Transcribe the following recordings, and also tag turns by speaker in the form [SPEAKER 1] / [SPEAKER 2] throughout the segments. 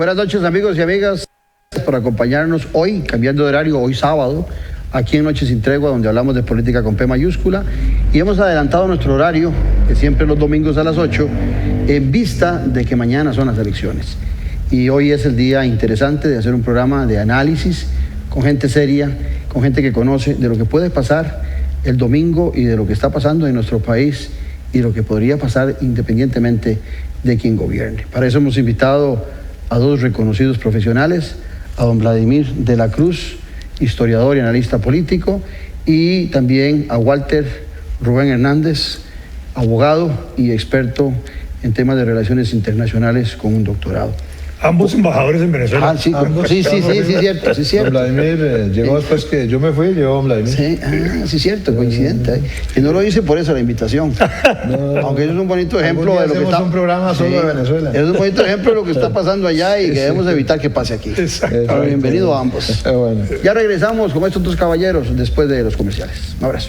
[SPEAKER 1] Buenas noches, amigos y amigas, gracias por acompañarnos hoy, cambiando de horario, hoy sábado, aquí en Noches sin Tregua, donde hablamos de política con P mayúscula, y hemos adelantado nuestro horario, que siempre es los domingos a las 8, en vista de que mañana son las elecciones. Y hoy es el día interesante de hacer un programa de análisis con gente seria, con gente que conoce de lo que puede pasar el domingo y de lo que está pasando en nuestro país y lo que podría pasar independientemente de quien gobierne. Para eso hemos invitado a dos reconocidos profesionales, a don Vladimir de la Cruz, historiador y analista político, y también a Walter Rubén Hernández, abogado y experto en temas de relaciones internacionales con un doctorado.
[SPEAKER 2] Ambos embajadores en Venezuela.
[SPEAKER 1] Sí, cierto.
[SPEAKER 3] Vladimir llegó después que yo me fui, llegó Vladimir.
[SPEAKER 1] Sí, cierto, coincidente. Y no lo hice por eso la invitación. No, aunque eso es un bonito ejemplo de lo que está...
[SPEAKER 3] un programa solo de Venezuela.
[SPEAKER 1] Es un bonito ejemplo de lo que está pasando allá y que debemos evitar que pase aquí. Pero bienvenido a ambos.
[SPEAKER 3] Bueno.
[SPEAKER 1] Ya regresamos con estos dos caballeros después de los comerciales. Un abrazo.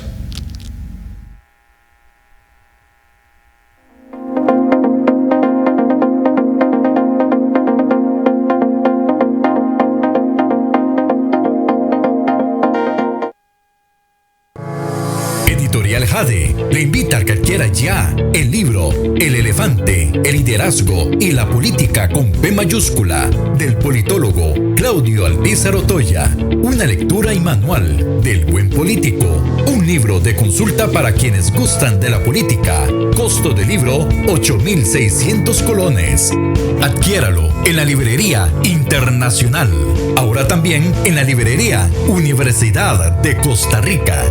[SPEAKER 4] Jade le invita a que adquiera ya el libro El elefante, el liderazgo y la política con P mayúscula del politólogo Claudio Alpizar Otoya. Una lectura y manual del buen político. Un libro de consulta para quienes gustan de la política. Costo del libro 8.600 colones. Adquiéralo en la librería Internacional. Ahora también en la librería Universidad de Costa Rica.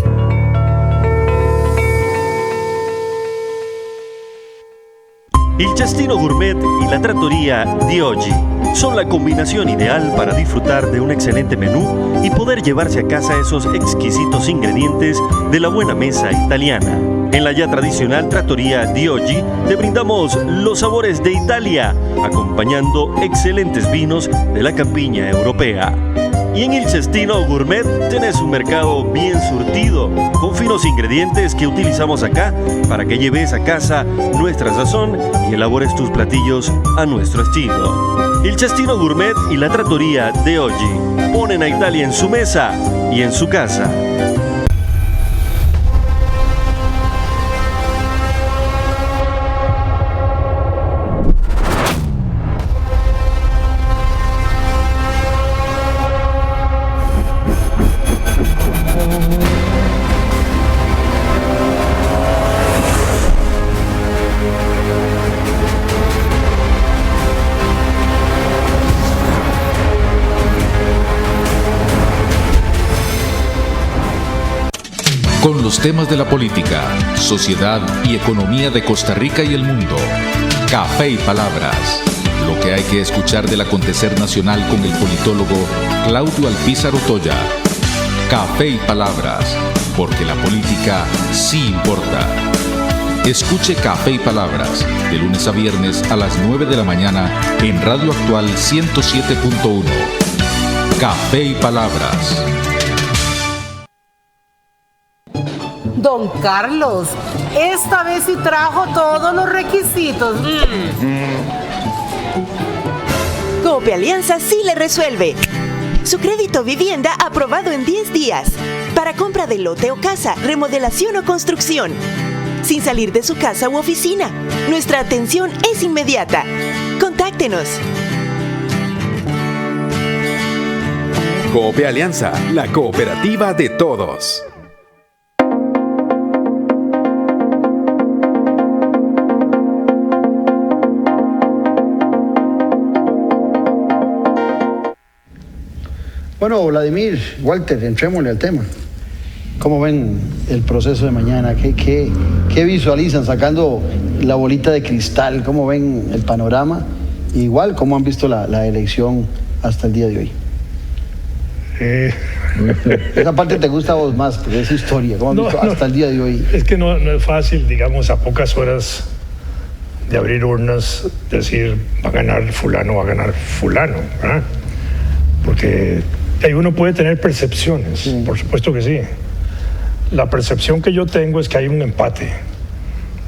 [SPEAKER 5] Il Cestino Gourmet y la Trattoria di Oggi son la combinación ideal para disfrutar de un excelente menú y poder llevarse a casa esos exquisitos ingredientes de la buena mesa italiana. En la ya tradicional Trattoria di Oggi te brindamos los sabores de Italia, acompañando excelentes vinos de la campiña europea. Y en el Cestino Gourmet tenés un mercado bien surtido, con finos ingredientes que utilizamos acá para que lleves a casa nuestra sazón y elabores tus platillos a nuestro estilo. El Cestino Gourmet y la Trattoria di Oggi ponen a Italia en su mesa y en su casa.
[SPEAKER 6] Con los temas de la política, sociedad y economía de Costa Rica y el mundo. Café y Palabras. Lo que hay que escuchar del acontecer nacional con el politólogo Claudio Alpizar Otoya. Café y Palabras, porque la política sí importa. Escuche Café y Palabras, de lunes a viernes a las 9 de la mañana en Radio Actual 107.1. Café y Palabras.
[SPEAKER 7] Don Carlos, esta vez sí trajo todos los requisitos.
[SPEAKER 8] Cope Alianza sí le resuelve. Su crédito vivienda aprobado en 10 días. Para compra de lote o casa, remodelación o construcción. Sin salir de su casa u oficina. Nuestra atención es inmediata. Contáctenos.
[SPEAKER 9] Cope Alianza, la cooperativa de todos.
[SPEAKER 1] Bueno, Vladimir, Walter, entrémosle al tema. ¿Cómo ven el proceso de mañana? ¿Qué visualizan sacando la bolita de cristal? ¿Cómo ven el panorama? Igual, ¿cómo han visto la elección hasta el día de hoy? Esa parte te gusta a vos más, porque es historia. ¿Cómo han visto hasta el día de hoy?
[SPEAKER 2] Es que no es fácil, digamos, a pocas horas de abrir urnas, decir, va a ganar fulano, ¿verdad? Porque uno puede tener percepciones, sí. Por supuesto que sí. La percepción que yo tengo es que hay un empate,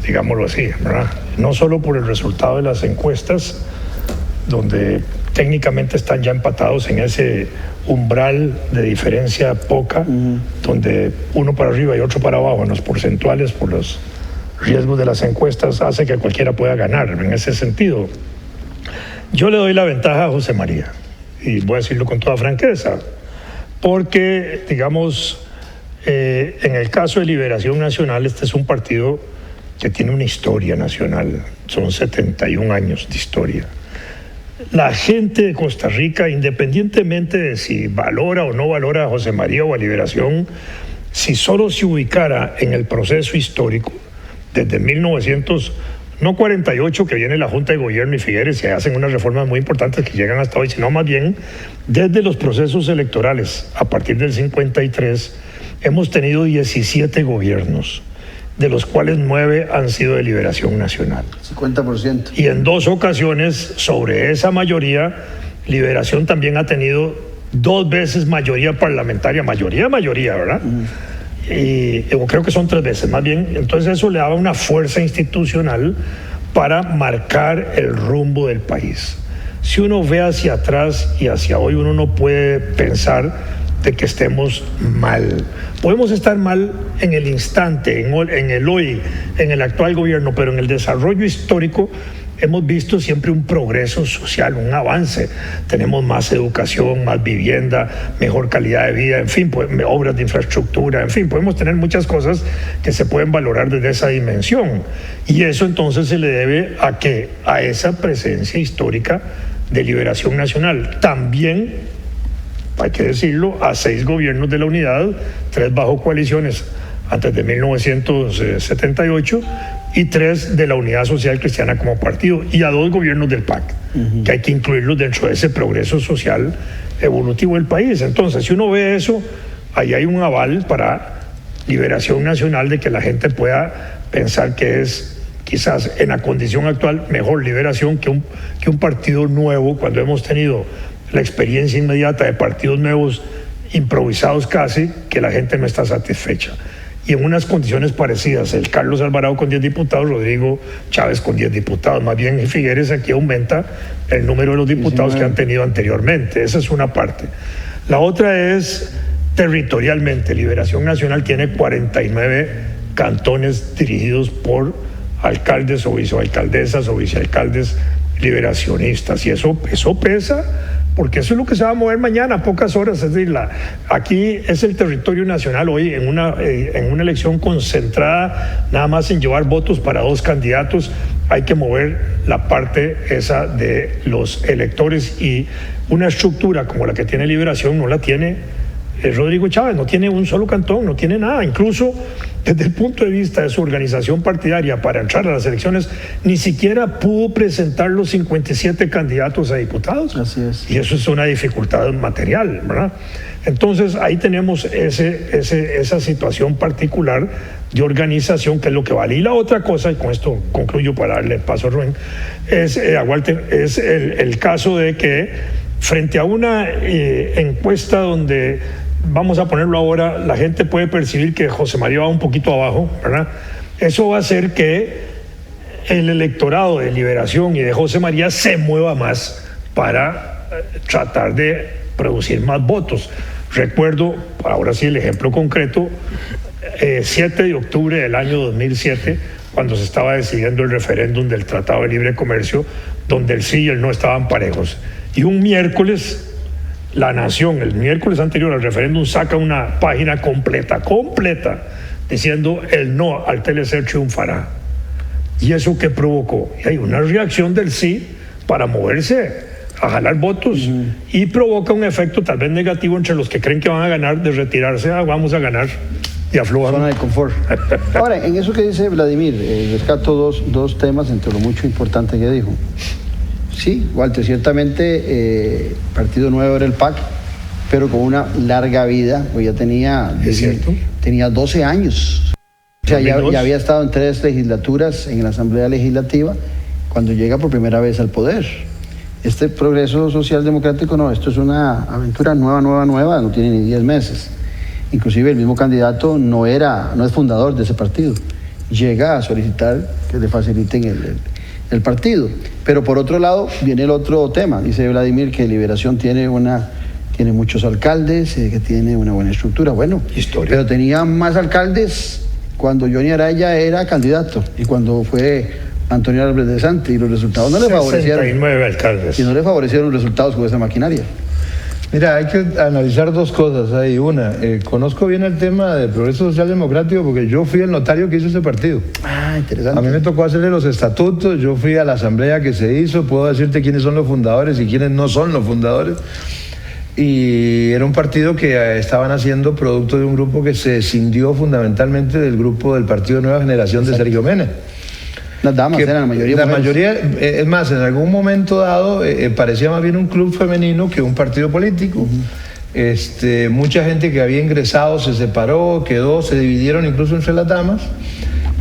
[SPEAKER 2] digámoslo así, ¿verdad? No solo por el resultado de las encuestas, donde técnicamente están ya empatados en ese umbral de diferencia poca, donde uno para arriba y otro para abajo en los porcentuales por los riesgos de las encuestas hace que cualquiera pueda ganar. En ese sentido, yo le doy la ventaja a José María, y voy a decirlo con toda franqueza, porque, digamos, en el caso de Liberación Nacional, este es un partido que tiene una historia nacional, son 71 años de historia. La gente de Costa Rica, independientemente de si valora o no valora a José María o a Liberación, si solo se ubicara en el proceso histórico, desde 1948, que viene la Junta de Gobierno y Figueres, se hacen unas reformas muy importantes que llegan hasta hoy, sino más bien desde los procesos electorales, a partir del 53, hemos tenido 17 gobiernos, de los cuales 9 han sido de Liberación Nacional.
[SPEAKER 1] 50%. Y
[SPEAKER 2] en 2 ocasiones, sobre esa mayoría, Liberación también ha tenido 2 veces mayoría parlamentaria, mayoría, ¿verdad? Y creo que son 3 veces, más bien. Entonces eso le daba una fuerza institucional para marcar el rumbo del país. Si uno ve hacia atrás y hacia hoy, uno no puede pensar de que estemos mal. Podemos estar mal en el instante, en el hoy, en el actual gobierno, pero en el desarrollo histórico hemos visto siempre un progreso social, un avance. Tenemos más educación, más vivienda, mejor calidad de vida, en fin, obras de infraestructura, en fin, podemos tener muchas cosas que se pueden valorar desde esa dimensión. Y eso entonces se le debe a ¿qué? A esa presencia histórica de Liberación Nacional. También, hay que decirlo, a 6 gobiernos de la unidad, 3 bajo coaliciones antes de 1978 y 3 de la Unidad Social Cristiana como partido, y a 2 gobiernos del PAC, que hay que incluirlos dentro de ese progreso social evolutivo del país. Entonces, si uno ve eso, ahí hay un aval para Liberación Nacional de que la gente pueda pensar que es quizás en la condición actual mejor Liberación que un partido nuevo, cuando hemos tenido la experiencia inmediata de partidos nuevos improvisados casi, que la gente no está satisfecha. Y en unas condiciones parecidas, el Carlos Alvarado con 10 diputados, Rodrigo Chávez con 10 diputados. Más bien Figueres aquí aumenta el número de los diputados que han tenido anteriormente. Esa es una parte. La otra es territorialmente. Liberación Nacional tiene 49 cantones dirigidos por alcaldes o vicealcaldesas o vicealcaldes liberacionistas. Y eso pesa, porque eso es lo que se va a mover mañana, a pocas horas. Es decir, aquí es el territorio nacional hoy en una elección concentrada nada más en llevar votos para 2 candidatos. Hay que mover la parte esa de los electores, y una estructura como la que tiene Liberación no la tiene Rodrigo Chávez, no tiene un solo cantón, no tiene nada. Incluso desde el punto de vista de su organización partidaria para entrar a las elecciones, ni siquiera pudo presentar los 57 candidatos a diputados.
[SPEAKER 1] Así es.
[SPEAKER 2] Y eso es una dificultad material, ¿verdad? Entonces ahí tenemos esa situación particular de organización, que es lo que vale. Y la otra cosa, y con esto concluyo para darle paso a Rubén, es el caso de que frente a una encuesta donde, vamos a ponerlo ahora, la gente puede percibir que José María va un poquito abajo, ¿verdad? Eso va a hacer que el electorado de Liberación y de José María se mueva más para tratar de producir más votos. Recuerdo, ahora sí el ejemplo concreto, 7 de octubre del año 2007, cuando se estaba decidiendo el referéndum del Tratado de Libre Comercio, donde el sí y el no estaban parejos. Y un miércoles, La Nación, el miércoles anterior al referéndum, saca una página completa, diciendo el no al TLC triunfará. ¿Y eso qué provocó? Y hay una reacción del sí para moverse a jalar votos, y provoca un efecto tal vez negativo entre los que creen que van a ganar, de retirarse a vamos a ganar, y aflojan.
[SPEAKER 1] Zona de confort. Ahora, en eso que dice Vladimir, rescato dos temas entre lo mucho importante que dijo. Sí, Walter, ciertamente Partido Nuevo era el PAC, pero con una larga vida, pues ya tenía 12 años. O sea, ya había estado en 3 legislaturas en la Asamblea Legislativa cuando llega por primera vez al poder. Este progreso social democrático no, esto es una aventura nueva, no tiene ni 10 meses. Inclusive el mismo candidato no es fundador de ese partido. Llega a solicitar que le faciliten el partido. Pero por otro lado viene el otro tema. Dice Vladimir que Liberación tiene muchos alcaldes, que tiene una buena estructura. Bueno, pero tenía más alcaldes cuando Johnny Araya era candidato y cuando fue Antonio Álvarez de Santi, y los resultados no le favorecieron.
[SPEAKER 2] 69 alcaldes.
[SPEAKER 1] Y no le favorecieron los resultados con esa maquinaria.
[SPEAKER 3] Mira, hay que analizar dos cosas ahí. Una, conozco bien el tema del Progreso Social Democrático porque yo fui el notario que hizo ese partido.
[SPEAKER 1] Ah, interesante.
[SPEAKER 3] A mí me tocó hacerle los estatutos, yo fui a la asamblea que se hizo, puedo decirte quiénes son los fundadores y quiénes no son los fundadores. Y era un partido que estaban haciendo producto de un grupo que se escindió fundamentalmente del grupo del Partido Nueva Generación de Sergio Mena.
[SPEAKER 1] Las damas eran la mayoría.
[SPEAKER 3] La mayoría, es más, en algún momento dado parecía más bien un club femenino que un partido político. Mucha gente que había ingresado se separó, se dividieron incluso entre las damas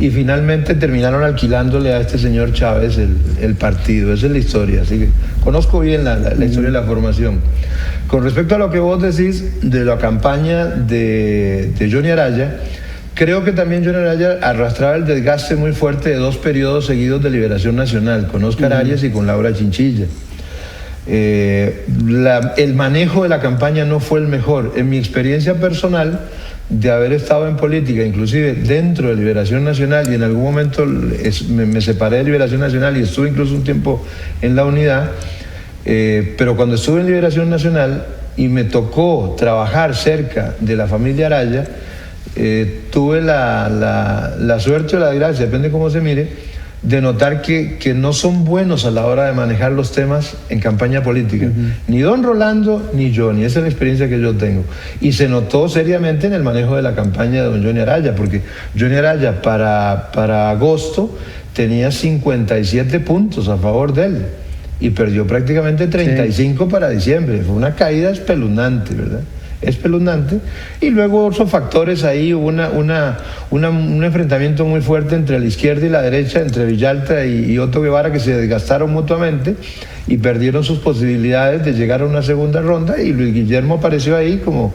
[SPEAKER 3] y finalmente terminaron alquilándole a este señor Chávez el partido. Esa es la historia, así que conozco bien la historia de la formación. Con respecto a lo que vos decís de la campaña de Johnny Araya, creo que también Johnny Araya arrastraba el desgaste muy fuerte de 2 periodos seguidos de Liberación Nacional, con Óscar Arias y con Laura Chinchilla. El manejo de la campaña no fue el mejor. En mi experiencia personal de haber estado en política, inclusive dentro de Liberación Nacional, y en algún momento me separé de Liberación Nacional y estuve incluso un tiempo en la Unidad, pero cuando estuve en Liberación Nacional y me tocó trabajar cerca de la familia Araya, tuve la suerte o la desgracia, depende cómo se mire, de notar que no son buenos a la hora de manejar los temas en campaña política. Ni don Rolando ni Johnny, esa es la experiencia que yo tengo. Y se notó seriamente en el manejo de la campaña de don Johnny Araya, porque Johnny Araya para agosto tenía 57 puntos a favor de él y perdió prácticamente 35 para diciembre. Fue una caída espeluznante, ¿verdad? Espeluznante. Y luego otros factores ahí, hubo un enfrentamiento muy fuerte entre la izquierda y la derecha, entre Villalta y Otto Guevara, que se desgastaron mutuamente y perdieron sus posibilidades de llegar a una segunda ronda, y Luis Guillermo apareció ahí como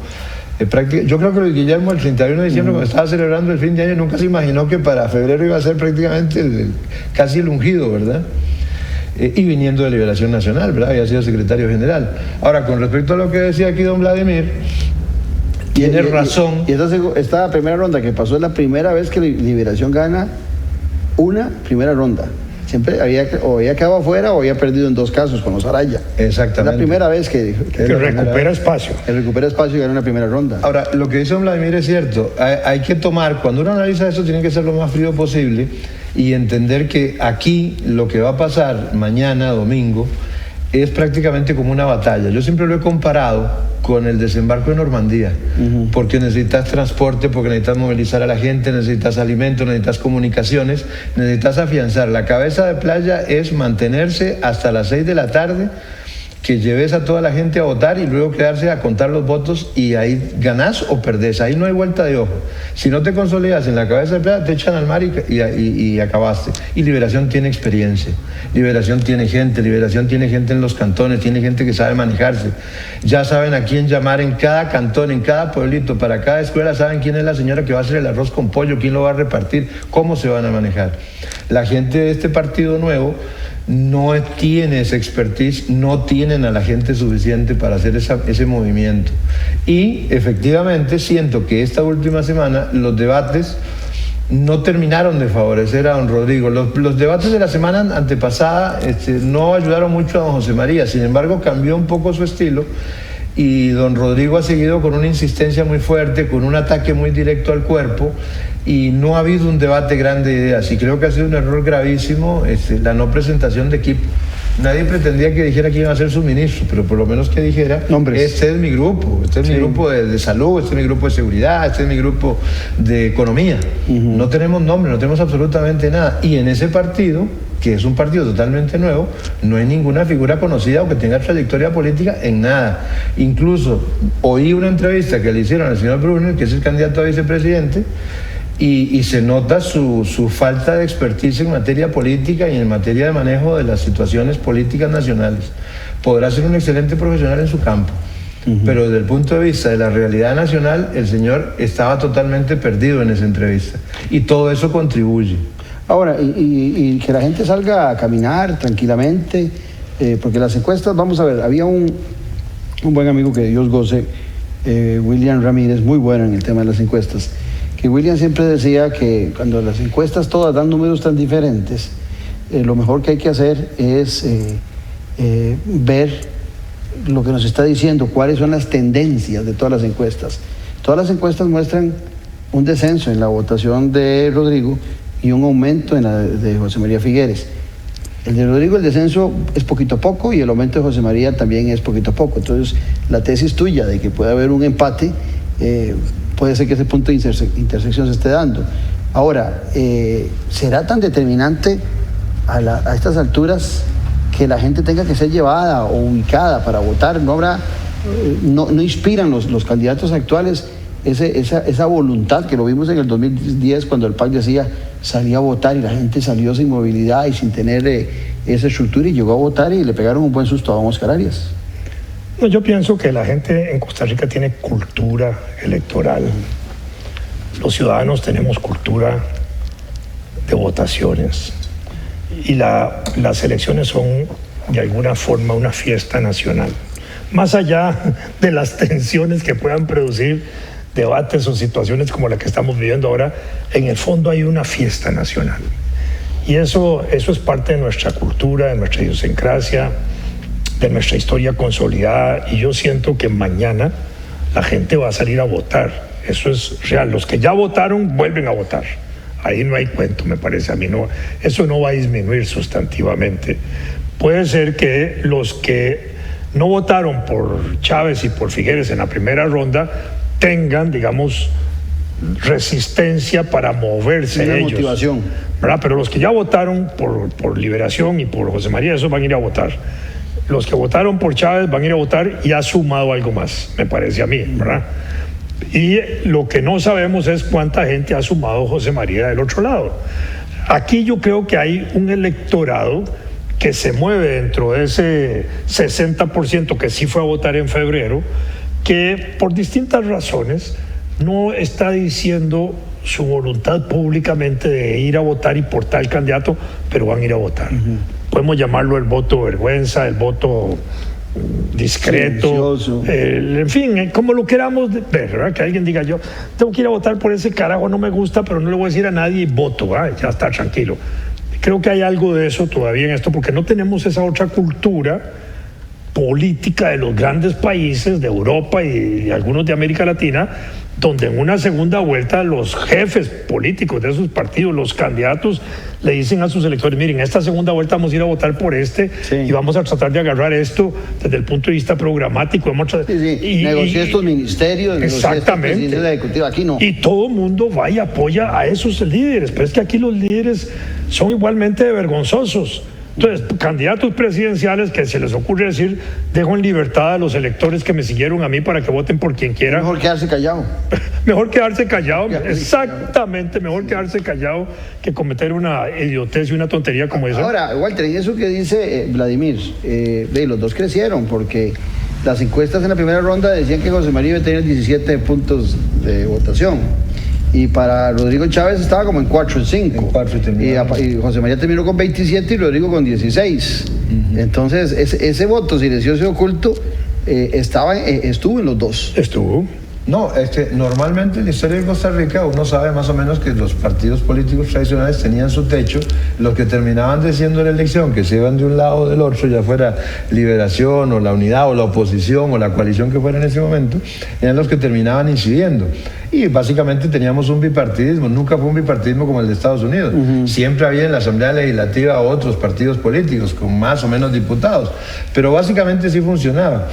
[SPEAKER 3] yo creo que Luis Guillermo el 31 de diciembre, cuando estaba celebrando el fin de año, nunca se imaginó que para febrero iba a ser prácticamente casi el ungido, ¿verdad? Y viniendo de Liberación Nacional, ¿verdad? Había sido secretario general. Ahora, con respecto a lo que decía aquí don Vladimir, tiene razón.
[SPEAKER 1] Y esta primera ronda que pasó es la primera vez que Liberación gana una primera ronda. Siempre había quedado afuera o había perdido en 2 casos con los Araya.
[SPEAKER 3] Exactamente.
[SPEAKER 1] Es la primera vez que
[SPEAKER 2] recupera espacio.
[SPEAKER 1] Que recupera espacio y gana una primera ronda.
[SPEAKER 3] Ahora, lo que dice don Vladimir es cierto. Hay que tomar, cuando uno analiza eso, tiene que ser lo más frío posible y entender que aquí lo que va a pasar mañana, domingo, es prácticamente como una batalla. Yo siempre lo he comparado con el desembarco de Normandía, porque necesitas transporte, porque necesitas movilizar a la gente, necesitas alimentos, necesitas comunicaciones, necesitas afianzar. La cabeza de playa es mantenerse hasta las 6 de la tarde, que lleves a toda la gente a votar y luego quedarse a contar los votos, y ahí ganás o perdés, ahí no hay vuelta de ojo. Si no te consolidas en la cabeza de playa, te echan al mar y acabaste. Y Liberación tiene experiencia, Liberación tiene gente en los cantones, tiene gente que sabe manejarse, ya saben a quién llamar en cada cantón, en cada pueblito, para cada escuela saben quién es la señora que va a hacer el arroz con pollo, quién lo va a repartir, cómo se van a manejar. La gente de este partido nuevo no tiene esa expertise, no tienen a la gente suficiente para hacer ese movimiento. Y efectivamente siento que esta última semana los debates no terminaron de favorecer a don Rodrigo. Los debates de la semana antepasada no ayudaron mucho a don José María, sin embargo cambió un poco su estilo, y don Rodrigo ha seguido con una insistencia muy fuerte, con un ataque muy directo al cuerpo, y no ha habido un debate grande de ideas, y creo que ha sido un error gravísimo la no presentación de equipo. Nadie pretendía que dijera que iba a ser su ministro, pero por lo menos que dijera, este es mi grupo, este es mi grupo de salud, este es mi grupo de seguridad, este es mi grupo de economía. No tenemos nombre, no tenemos absolutamente nada, y en ese partido, que es un partido totalmente nuevo, no hay ninguna figura conocida o que tenga trayectoria política en nada. Incluso oí una entrevista que le hicieron al señor Brunner, que es el candidato a vicepresidente, y se nota su falta de expertise en materia política y en materia de manejo de las situaciones políticas nacionales. Podrá ser un excelente profesional en su campo, pero desde el punto de vista de la realidad nacional, el señor estaba totalmente perdido en esa entrevista, y todo eso contribuye.
[SPEAKER 1] Ahora, y que la gente salga a caminar tranquilamente, porque las encuestas, vamos a ver, había un buen amigo que Dios goce, William Ramírez, muy bueno en el tema de las encuestas, que William siempre decía que cuando las encuestas todas dan números tan diferentes, lo mejor que hay que hacer es ver lo que nos está diciendo, cuáles son las tendencias de todas las encuestas. Todas las encuestas muestran un descenso en la votación de Rodrigo y un aumento en la de José María Figueres. El de Rodrigo, el descenso es poquito a poco y el aumento de José María también es poquito a poco. Entonces, la tesis tuya de que puede haber un empate, puede ser que ese punto de intersección se esté dando. Ahora, ¿será tan determinante a estas alturas que la gente tenga que ser llevada o ubicada para votar? No inspiran los candidatos actuales esa voluntad que lo vimos en el 2010 cuando el PAC decía salía a votar y la gente salió sin movilidad y sin tener esa estructura y llegó a votar y le pegaron un buen susto a Oscar Arias.
[SPEAKER 2] No, yo pienso que la gente en Costa Rica tiene cultura electoral. Los ciudadanos tenemos cultura de votaciones y las elecciones son de alguna forma una fiesta nacional. Más allá de las tensiones que puedan producir debates o situaciones como la que estamos viviendo ahora, en el fondo hay una fiesta nacional. Y eso es parte de nuestra cultura, de nuestra idiosincrasia, de nuestra historia consolidada. Y yo siento que mañana la gente va a salir a votar. Eso es real. Los que ya votaron vuelven a votar. Ahí no hay cuento, me parece a mí. No, eso no va a disminuir sustantivamente. Puede ser que los que no votaron por Chávez y por Figueres en la primera ronda tengan, digamos, resistencia para moverse ellos.
[SPEAKER 1] Motivación.
[SPEAKER 2] ¿Verdad? Pero los que ya votaron por Liberación y por José María, esos van a ir a votar. Los que votaron por Chávez van a ir a votar y ha sumado algo más, me parece a mí, ¿verdad? Y lo que no sabemos es cuánta gente ha sumado José María del otro lado. Aquí yo creo que hay un electorado que se mueve dentro de ese 60% que sí fue a votar en febrero, que por distintas razones no está diciendo su voluntad públicamente de ir a votar y por tal candidato, pero van a ir a votar. Podemos llamarlo el voto vergüenza, el voto discreto, en fin, como lo queramos ver, ¿verdad? Que alguien diga, yo tengo que ir a votar por ese carajo, no me gusta, pero no le voy a decir a nadie y voto, ya está, tranquilo. Creo que hay algo de eso todavía en esto, porque no tenemos esa otra cultura política de los grandes países de Europa y algunos de América Latina, donde en una segunda vuelta los jefes políticos de esos partidos, los candidatos, le dicen a sus electores, miren, esta segunda vuelta vamos a ir a votar por y vamos a tratar de agarrar esto desde el punto de vista programático.
[SPEAKER 1] Negociar estos ministerios,
[SPEAKER 2] exactamente.
[SPEAKER 1] La ejecutiva, aquí no.
[SPEAKER 2] Y todo el mundo va y apoya a esos líderes, pero es que aquí los líderes son igualmente vergonzosos. Entonces, candidatos presidenciales que se les ocurre decir, dejo en libertad a los electores que me siguieron a mí para que voten por quien quiera.
[SPEAKER 1] Mejor quedarse callado.
[SPEAKER 2] Mejor quedarse callado, exactamente, mejor quedarse callado que cometer una idiotez y una tontería como esa.
[SPEAKER 1] Ahora, Walter, y eso que dice Vladimir, los dos crecieron porque las encuestas en la primera ronda decían que José María iba a tener 17 puntos de votación. Y para Rodrigo Chávez estaba como en 4 o 5. Y José María terminó con 27 y Rodrigo con 16. Entonces, ese voto silencioso y oculto estuvo en los dos.
[SPEAKER 2] Estuvo.
[SPEAKER 3] No, normalmente en la historia de Costa Rica uno sabe más o menos que los partidos políticos tradicionales tenían su techo, los que terminaban diciendo en la elección que se iban de un lado o del otro, ya fuera Liberación o la Unidad o la oposición o la coalición que fuera en ese momento, eran los que terminaban incidiendo. Y básicamente teníamos un bipartidismo, nunca fue un bipartidismo como el de Estados Unidos. Siempre había en la Asamblea Legislativa otros partidos políticos con más o menos diputados, pero básicamente sí funcionaba.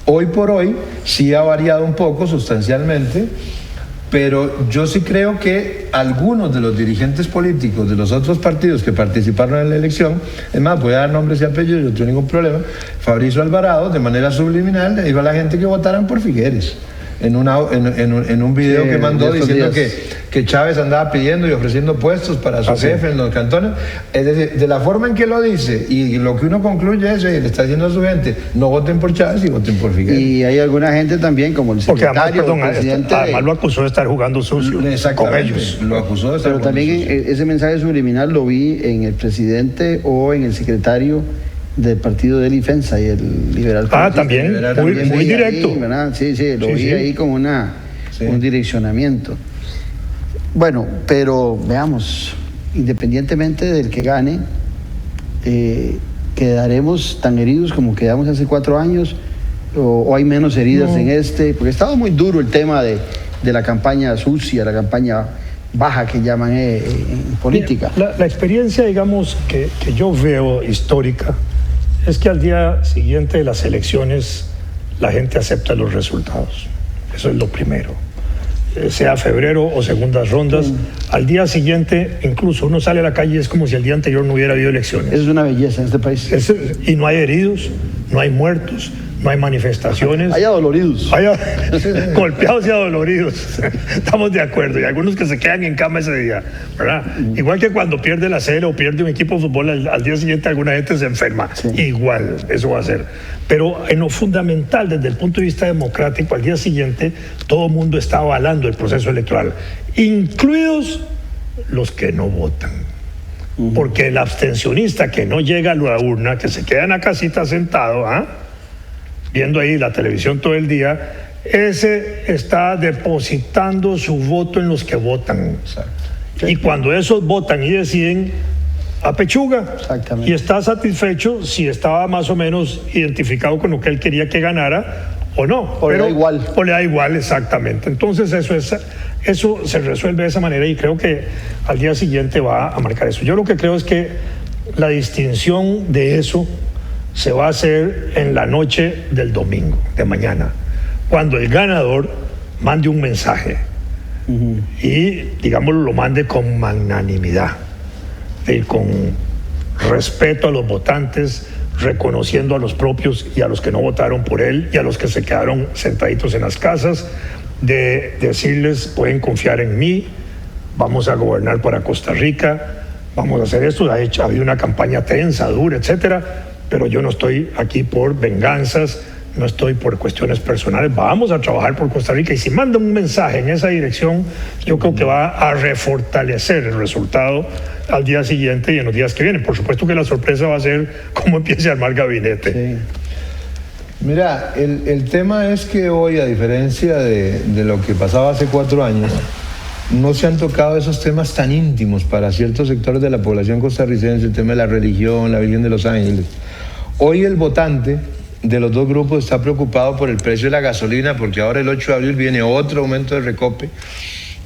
[SPEAKER 3] Hoy por hoy sí ha variado un poco sustancialmente, pero yo sí creo que algunos de los dirigentes políticos de los otros partidos que participaron en la elección, es más, voy a dar nombres y apellidos, yo no tengo ningún problema, Fabricio Alvarado, de manera subliminal, le dijo a la gente que votaran por Figueres. en un video
[SPEAKER 1] Sí,
[SPEAKER 3] que mandó
[SPEAKER 1] de estos
[SPEAKER 3] diciendo
[SPEAKER 1] días.
[SPEAKER 3] que Chávez andaba pidiendo y ofreciendo puestos para su jefe en los cantones. Es decir, de la forma en que lo dice y lo que uno concluye es, le está diciendo a su gente, no voten por Chávez y voten por Figueres.
[SPEAKER 1] Y hay alguna gente también, como el
[SPEAKER 2] Porque además,
[SPEAKER 1] secretario,
[SPEAKER 2] perdón,
[SPEAKER 1] el presidente...
[SPEAKER 2] además lo acusó de estar jugando sucio con
[SPEAKER 3] Exactamente,
[SPEAKER 2] ellos.
[SPEAKER 3] lo acusó de estar
[SPEAKER 1] Pero
[SPEAKER 3] jugando
[SPEAKER 1] también
[SPEAKER 3] sucio.
[SPEAKER 1] ese mensaje subliminal lo vi en el presidente o en el secretario del partido de defensa y el liberal.
[SPEAKER 2] También, muy
[SPEAKER 1] vi
[SPEAKER 2] directo.
[SPEAKER 1] ahí, ¿verdad? Sí, lo vi ahí como un direccionamiento. Bueno, pero veamos, independientemente del que gane, ¿quedaremos tan heridos como quedamos hace 4 años? ¿O hay menos heridas en este? Porque estaba muy duro el tema de la campaña sucia, la campaña baja que llaman en política.
[SPEAKER 2] Mira, la experiencia, digamos, que yo veo histórica es que al día siguiente de las elecciones la gente acepta los resultados. Eso es lo primero. Sea febrero o segundas rondas, al día siguiente incluso uno sale a la calle y es como si el día anterior no hubiera habido elecciones.
[SPEAKER 1] Eso es una belleza en este país.
[SPEAKER 2] Y no hay heridos, no hay muertos, no hay manifestaciones.
[SPEAKER 1] Hay adoloridos.
[SPEAKER 2] Golpeados y adoloridos. Estamos de acuerdo. Y algunos que se quedan en cama ese día, ¿verdad? Igual que cuando pierde la serie o pierde un equipo de fútbol, al día siguiente alguna gente se enferma.
[SPEAKER 1] Sí.
[SPEAKER 2] Igual, eso va a ser. Pero en lo fundamental, desde el punto de vista democrático, al día siguiente todo el mundo está avalando el proceso electoral, incluidos los que no votan. Porque el abstencionista que no llega a la urna, que se queda en la casita sentado, viendo ahí la televisión todo el día, ese está depositando su voto en los que votan.
[SPEAKER 3] Exacto.
[SPEAKER 2] Y cuando esos votan y deciden, apechuga.
[SPEAKER 1] Exactamente.
[SPEAKER 2] Y está satisfecho si estaba más o menos identificado con lo que él quería que ganara o no.
[SPEAKER 1] O le da igual.
[SPEAKER 2] O le da igual, exactamente. Entonces eso se resuelve de esa manera y creo que al día siguiente va a marcar eso. Yo lo que creo es que la distinción de eso se va a hacer en la noche del domingo, de mañana, cuando el ganador mande un mensaje y, digamos, lo mande con magnanimidad, con respeto a los votantes, reconociendo a los propios y a los que no votaron por él y a los que se quedaron sentaditos en las casas, de decirles, pueden confiar en mí, vamos a gobernar para Costa Rica, vamos a hacer esto. De hecho, ha habido una campaña tensa, dura, etcétera, pero yo no estoy aquí por venganzas, no estoy por cuestiones personales, vamos a trabajar por Costa Rica y si mandan un mensaje en esa dirección, yo creo que va a refortalecer el resultado al día siguiente y en los días que vienen. Por supuesto que la sorpresa va a ser cómo empiece a armar gabinete.
[SPEAKER 1] Sí.
[SPEAKER 3] Mira, el tema es que hoy, a diferencia de lo que pasaba hace 4 años, no se han tocado esos temas tan íntimos para ciertos sectores de la población costarricense, el tema de la religión, la Virgen de los Ángeles. Hoy el votante de los dos grupos está preocupado por el precio de la gasolina, porque ahora el 8 de abril viene otro aumento de recope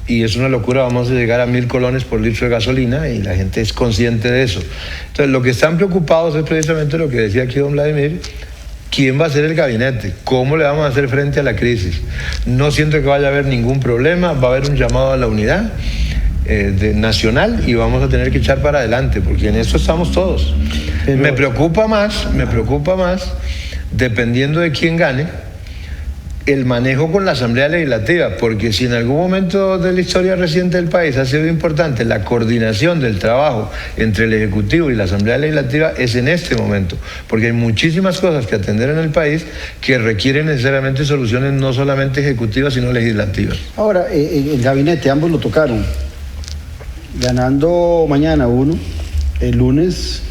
[SPEAKER 3] y es una locura, vamos a llegar a 1.000 colones por litro de gasolina y la gente es consciente de eso. Entonces, lo que están preocupados es precisamente lo que decía aquí don Vladimir: ¿quién va a ser el gabinete? ¿Cómo le vamos a hacer frente a la crisis? No siento que vaya a haber ningún problema, va a haber un llamado a la unidad nacional y vamos a tener que echar para adelante, porque en eso estamos todos. Pero me preocupa más, dependiendo de quién gane, el manejo con la Asamblea Legislativa, porque si en algún momento de la historia reciente del país ha sido importante la coordinación del trabajo entre el Ejecutivo y la Asamblea Legislativa, es en este momento, porque hay muchísimas cosas que atender en el país que requieren necesariamente soluciones no solamente ejecutivas, sino legislativas.
[SPEAKER 1] Ahora, el gabinete, ambos lo tocaron. Ganando mañana uno, el lunes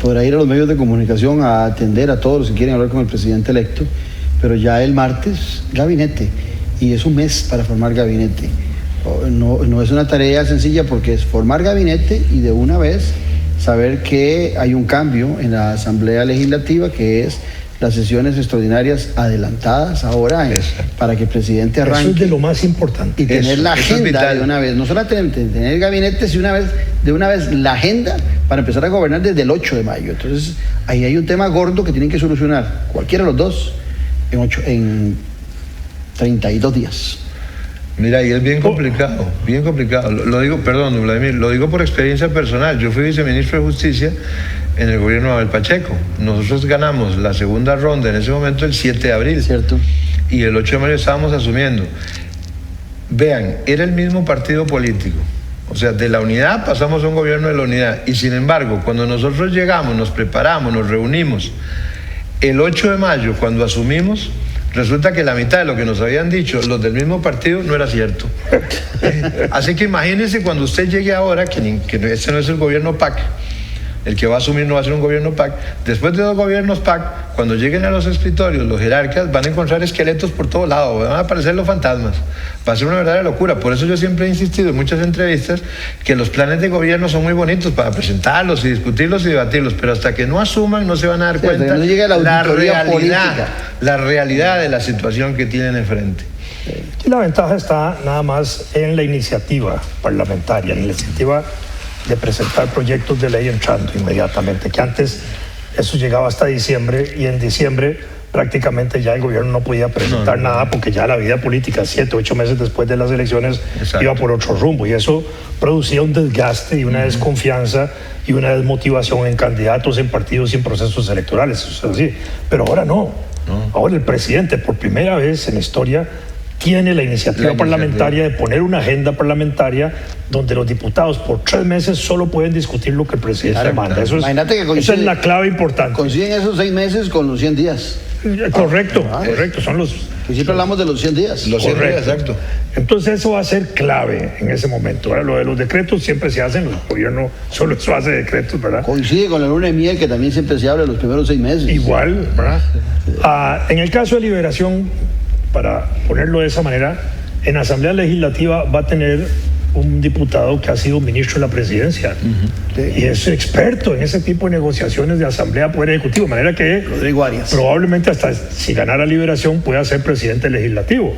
[SPEAKER 1] podrá ir a los medios de comunicación a atender a todos los que quieren hablar con el presidente electo, pero ya el martes, gabinete, y es un mes para formar gabinete. No es una tarea sencilla porque es formar gabinete y de una vez saber que hay un cambio en la Asamblea Legislativa, que es las sesiones extraordinarias adelantadas ahora para que el presidente arranque.
[SPEAKER 2] Eso es de lo más importante.
[SPEAKER 1] Y tener la agenda de una vez, no solamente tener el gabinete, sino de una vez la agenda para empezar a gobernar desde el 8 de mayo. Entonces, ahí hay un tema gordo que tienen que solucionar cualquiera de los dos en 32 días.
[SPEAKER 3] Mira, y es bien complicado, bien complicado. Lo digo, perdón, Vladimir, lo digo por experiencia personal. Yo fui viceministro de Justicia en el gobierno de Abel Pacheco. Nosotros ganamos la segunda ronda en ese momento el 7 de abril.
[SPEAKER 1] Cierto.
[SPEAKER 3] y el 8 de mayo estábamos asumiendo. Vean, era el mismo partido político. O sea, de la unidad pasamos a un gobierno de la unidad. Y sin embargo, cuando nosotros llegamos, nos preparamos, nos reunimos, el 8 de mayo, cuando asumimos, resulta que la mitad de lo que nos habían dicho los del mismo partido no era cierto. Así que imagínense cuando usted llegue ahora, que este no es el gobierno PAC, el que va a asumir no va a ser un gobierno PAC. Después de 2 gobiernos PAC, cuando lleguen a los escritorios, los jerarcas van a encontrar esqueletos por todo lado, van a aparecer los fantasmas. Va a ser una verdadera locura. Por eso yo siempre he insistido en muchas entrevistas que los planes de gobierno son muy bonitos para presentarlos y discutirlos y debatirlos, pero hasta que no asuman no se van a dar cuenta
[SPEAKER 1] no llega
[SPEAKER 3] la realidad de la situación que tienen enfrente.
[SPEAKER 2] Y la ventaja está nada más en la iniciativa parlamentaria, en la iniciativa de presentar proyectos de ley entrando inmediatamente, que antes eso llegaba hasta diciembre, y en diciembre prácticamente ya el gobierno no podía presentar nada, porque ya la vida política 7, 8 meses después de las elecciones iba por otro rumbo, y eso producía un desgaste y una desconfianza y una desmotivación en candidatos, en partidos y en procesos electorales. Eso es así. Pero ahora no. Ahora el presidente, por primera vez en la historia, tiene la iniciativa parlamentaria de poner una agenda parlamentaria donde los diputados por 3 meses solo pueden discutir lo que el presidente manda. Eso es la clave importante.
[SPEAKER 1] Coinciden esos 6 meses con los 100 días.
[SPEAKER 2] Correcto, son los...
[SPEAKER 1] Y siempre hablamos de los 100 días.
[SPEAKER 3] Los 100 días, exacto.
[SPEAKER 2] Entonces eso va a ser clave en ese momento. Ahora, lo de los decretos siempre se hacen, el gobierno solo eso hace decretos, ¿verdad?
[SPEAKER 1] Coincide con la luna de miel, que también siempre se habla de los primeros 6 meses.
[SPEAKER 2] Igual, ¿verdad? En el caso de Liberación, para ponerlo de esa manera, en la Asamblea Legislativa va a tener un diputado que ha sido ministro de la Presidencia y es experto en ese tipo de negociaciones de Asamblea Poder Ejecutivo, de manera que
[SPEAKER 1] Rodrigo Arias
[SPEAKER 2] probablemente hasta si ganara Liberación pueda ser presidente legislativo.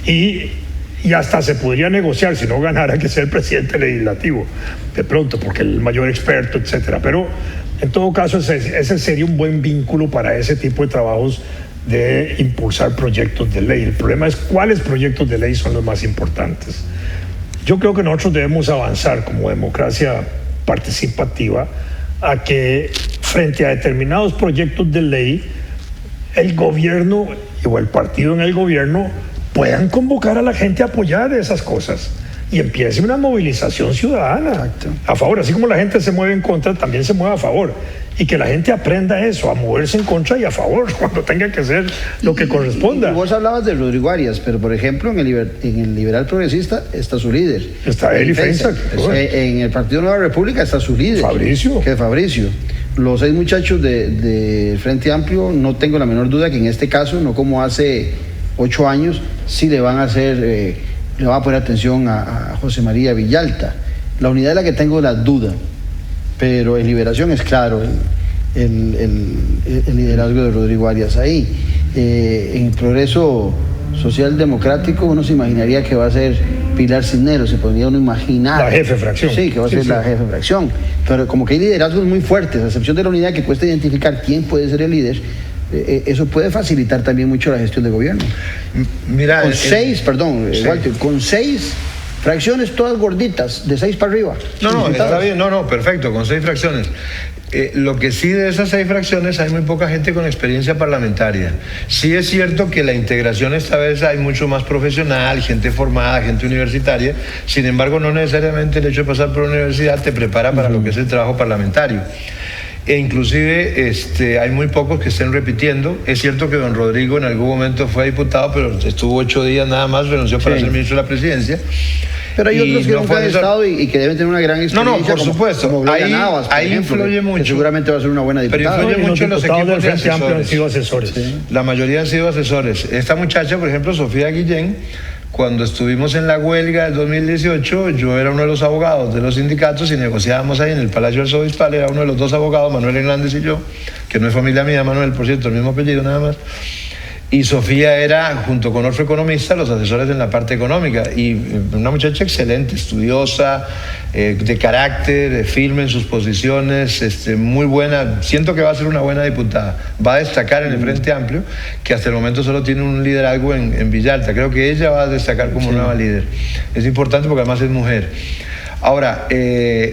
[SPEAKER 2] Y hasta se podría negociar, si no ganara, que sea el presidente legislativo de pronto, porque el mayor experto, etcétera. Pero en todo caso ese sería un buen vínculo para ese tipo de trabajos de impulsar proyectos de ley. El problema es cuáles proyectos de ley son los más importantes. Yo creo que nosotros debemos avanzar como democracia participativa a que frente a determinados proyectos de ley el gobierno o el partido en el gobierno puedan convocar a la gente a apoyar esas cosas y empiece una movilización ciudadana a favor. Así como la gente se mueve en contra, también se mueve a favor. Y que la gente aprenda eso, a moverse en contra y a favor, cuando tenga que hacer lo que corresponda.
[SPEAKER 1] Y vos hablabas de Rodrigo Arias, pero por ejemplo en el Liberal Progresista está su líder.
[SPEAKER 2] Está Eli Feinsack.
[SPEAKER 1] En el Partido Nueva República está su líder.
[SPEAKER 2] Fabricio.
[SPEAKER 1] Que es Fabricio. Los 6 muchachos de Frente Amplio, no tengo la menor duda que en este caso, no como hace 8 años, sí le van a hacer, le van a poner atención a José María Villalta. La unidad de la que tengo la duda, pero en Liberación es claro el liderazgo de Rodrigo Arias ahí. En el Progreso Social Democrático uno se imaginaría que va a ser Pilar Cisneros, se podría uno imaginar.
[SPEAKER 2] La jefe de fracción.
[SPEAKER 1] Sí, que va a ser la jefe de fracción. Pero como que hay liderazgos muy fuertes, a excepción de la unidad que cuesta identificar quién puede ser el líder, eso puede facilitar también mucho la gestión de gobierno.
[SPEAKER 3] Mira,
[SPEAKER 1] con 6 fracciones todas gorditas, de 6 para arriba.
[SPEAKER 3] No, está bien, perfecto, con 6 fracciones. Lo que sí, de esas 6 fracciones hay muy poca gente con experiencia parlamentaria. Sí es cierto que la integración esta vez hay mucho más profesional, gente formada, gente universitaria. Sin embargo, no necesariamente el hecho de pasar por la universidad te prepara para lo que es el trabajo parlamentario. E inclusive hay muy pocos que estén repitiendo. Es cierto que don Rodrigo en algún momento fue diputado, pero estuvo 8 días nada más, renunció para ser ministro de la Presidencia.
[SPEAKER 1] Pero hay otros que nunca han estado y que deben tener una gran experiencia.
[SPEAKER 3] Por supuesto.
[SPEAKER 1] Como Gloria Navas, por ejemplo,
[SPEAKER 3] influye mucho.
[SPEAKER 1] Que seguramente va a ser una buena diputada.
[SPEAKER 3] Pero influye mucho los equipos
[SPEAKER 2] del
[SPEAKER 3] de
[SPEAKER 2] Frente Amplio han sido asesores.
[SPEAKER 3] Sí. La mayoría han sido asesores. Esta muchacha, por ejemplo, Sofía Guillén, cuando estuvimos en la huelga del 2018, yo era uno de los abogados de los sindicatos y negociábamos ahí en el Palacio Arzobispal. Era uno de los 2 abogados, Manuel Hernández y yo, que no es familia mía, Manuel, por cierto, el mismo apellido nada más. Y Sofía era, junto con otro economista, los asesores en la parte económica. Y una muchacha excelente, estudiosa, de carácter, firme en sus posiciones, muy buena. Siento que va a ser una buena diputada. Va a destacar en el Frente Amplio, que hasta el momento solo tiene un liderazgo en Villalta. Creo que ella va a destacar como nueva líder. Es importante porque además es mujer. Ahora,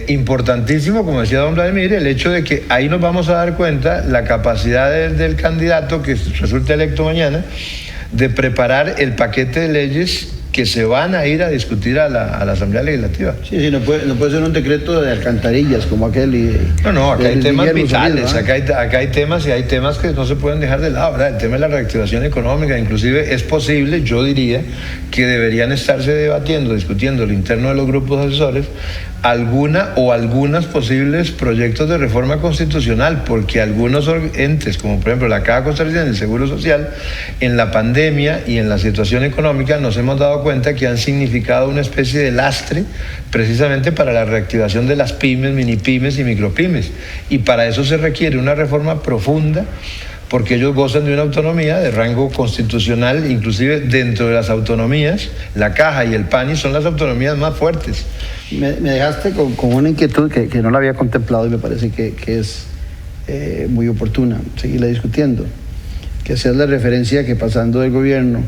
[SPEAKER 3] importantísimo, como decía don Vladimir, el hecho de que ahí nos vamos a dar cuenta la capacidad del candidato que resulte electo mañana de preparar el paquete de leyes que se van a ir a discutir a la Asamblea Legislativa.
[SPEAKER 1] Sí, no puede ser un decreto de alcantarillas como aquel.
[SPEAKER 3] No, acá hay temas vitales,
[SPEAKER 1] Sonido,
[SPEAKER 3] acá hay temas y hay temas que no se pueden dejar de lado, ¿verdad? El tema de la reactivación económica, inclusive es posible, yo diría, que deberían estarse debatiendo, discutiendo al interno de los grupos asesores algunas posibles proyectos de reforma constitucional, porque algunos entes, como por ejemplo la Caja Costarricense del Seguro Social, en la pandemia y en la situación económica nos hemos dado cuenta que han significado una especie de lastre precisamente para la reactivación de las pymes, mini pymes y micropymes, y para eso se requiere una reforma profunda, porque ellos gozan de una autonomía de rango constitucional, inclusive dentro de las autonomías, la Caja y el PANI son las autonomías más fuertes.
[SPEAKER 1] Me dejaste con una inquietud que no la había contemplado y me parece que es muy oportuna seguirla discutiendo, que hacías la referencia que pasando del gobierno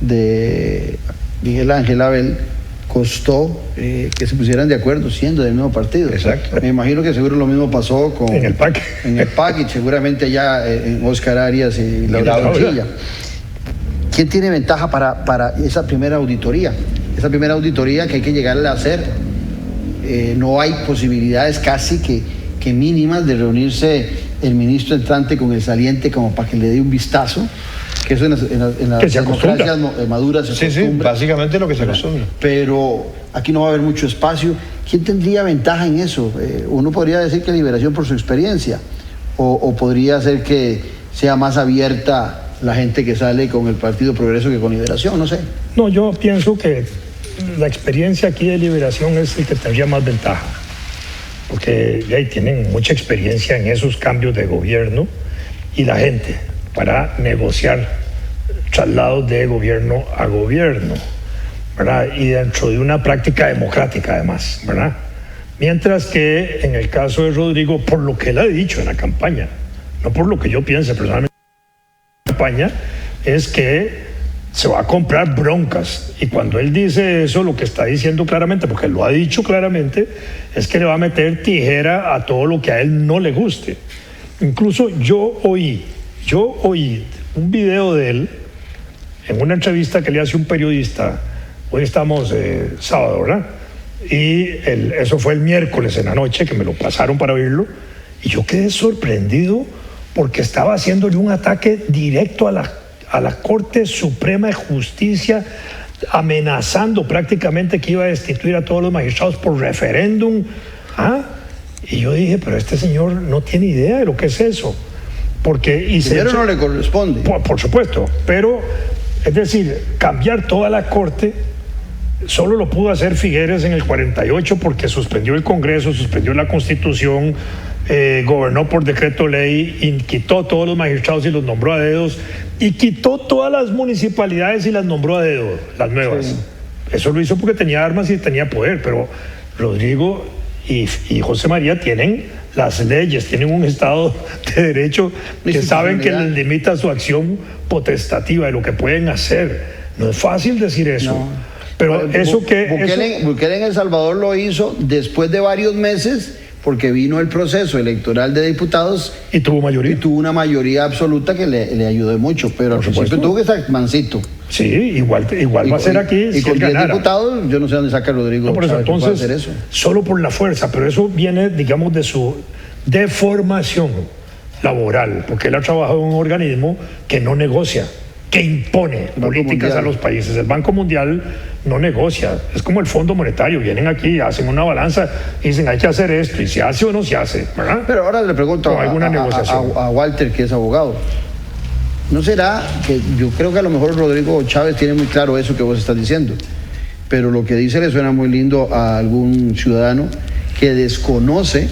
[SPEAKER 1] de Miguel Ángel Abel costó que se pusieran de acuerdo siendo del mismo partido.
[SPEAKER 3] Exacto.
[SPEAKER 1] Me imagino que seguro lo mismo pasó
[SPEAKER 2] en el PAC.
[SPEAKER 1] En el PAC y seguramente allá en Óscar Arias y Laura Bonchilla. ¿Quién tiene ventaja para esa primera auditoría? Esa primera auditoría que hay que llegarle a hacer. No hay posibilidades casi que mínimas de reunirse el ministro entrante con el saliente como para que le dé un vistazo, que eso en las democracias maduras se acostumbra.
[SPEAKER 3] Sí, básicamente lo que se acostumbra.
[SPEAKER 1] Pero aquí no va a haber mucho espacio. ¿Quién tendría ventaja en eso? Uno podría decir que Liberación por su experiencia, o podría ser que sea más abierta la gente que sale con el Partido Progreso que con Liberación, no sé.
[SPEAKER 2] No, yo pienso que la experiencia aquí de Liberación es el que tendría más ventaja, porque ya ahí tienen mucha experiencia en esos cambios de gobierno y la gente para negociar traslados de gobierno a gobierno, ¿verdad? Y dentro de una práctica democrática además, ¿verdad? Mientras que en el caso de Rodrigo, por lo que él ha dicho en la campaña, no por lo que yo piense personalmente en la campaña, es que se va a comprar broncas, y cuando él dice eso, lo que está diciendo claramente, porque lo ha dicho claramente, es que le va a meter tijera a todo lo que a él no le guste. Incluso yo oí un video de él en una entrevista que le hace un periodista. Hoy estamos sábado, ¿verdad? Y eso fue el miércoles en la noche, que me lo pasaron para oírlo, y yo quedé sorprendido porque estaba haciéndole un ataque directo a la Corte Suprema de Justicia, amenazando prácticamente que iba a destituir a todos los magistrados por referéndum. Y yo dije, pero este señor no tiene idea de lo que es eso. Porque
[SPEAKER 1] primero no le corresponde.
[SPEAKER 2] Por supuesto, pero es decir, cambiar toda la Corte solo lo pudo hacer Figueres en el 48 porque suspendió el Congreso, suspendió la Constitución, gobernó por decreto ley y quitó todos los magistrados y los nombró a dedos, y quitó todas las municipalidades y las nombró a dedo, las nuevas. Sí. Eso lo hizo porque tenía armas y tenía poder, pero Rodrigo y José María tienen las leyes, tienen un Estado de Derecho que saben que les limita su acción potestativa de lo que pueden hacer. No es fácil decir eso. No. Pero
[SPEAKER 1] Bukele en El Salvador lo hizo después de varios meses, porque vino el proceso electoral de diputados
[SPEAKER 2] y tuvo mayoría.
[SPEAKER 1] Y tuvo una mayoría absoluta que le ayudó mucho, pero al principio tuvo que estar mansito.
[SPEAKER 2] Sí, igual va a ser aquí.
[SPEAKER 1] Y con 10 diputados, yo no sé dónde saca Rodrigo.
[SPEAKER 2] No, por eso, entonces, hacer eso. Solo por la fuerza, pero eso viene, digamos, de su deformación laboral, porque él ha trabajado en un organismo que no negocia, que impone políticas a los países. El Banco Mundial no negocia, es como el Fondo Monetario, vienen aquí, hacen una balanza y dicen hay que hacer esto, y se hace o no se hace, ¿verdad?
[SPEAKER 1] Pero ahora le pregunto a Walter, que es abogado, ¿no será que yo creo que a lo mejor Rodrigo Chávez tiene muy claro eso que vos estás diciendo, pero lo que dice le suena muy lindo a algún ciudadano que desconoce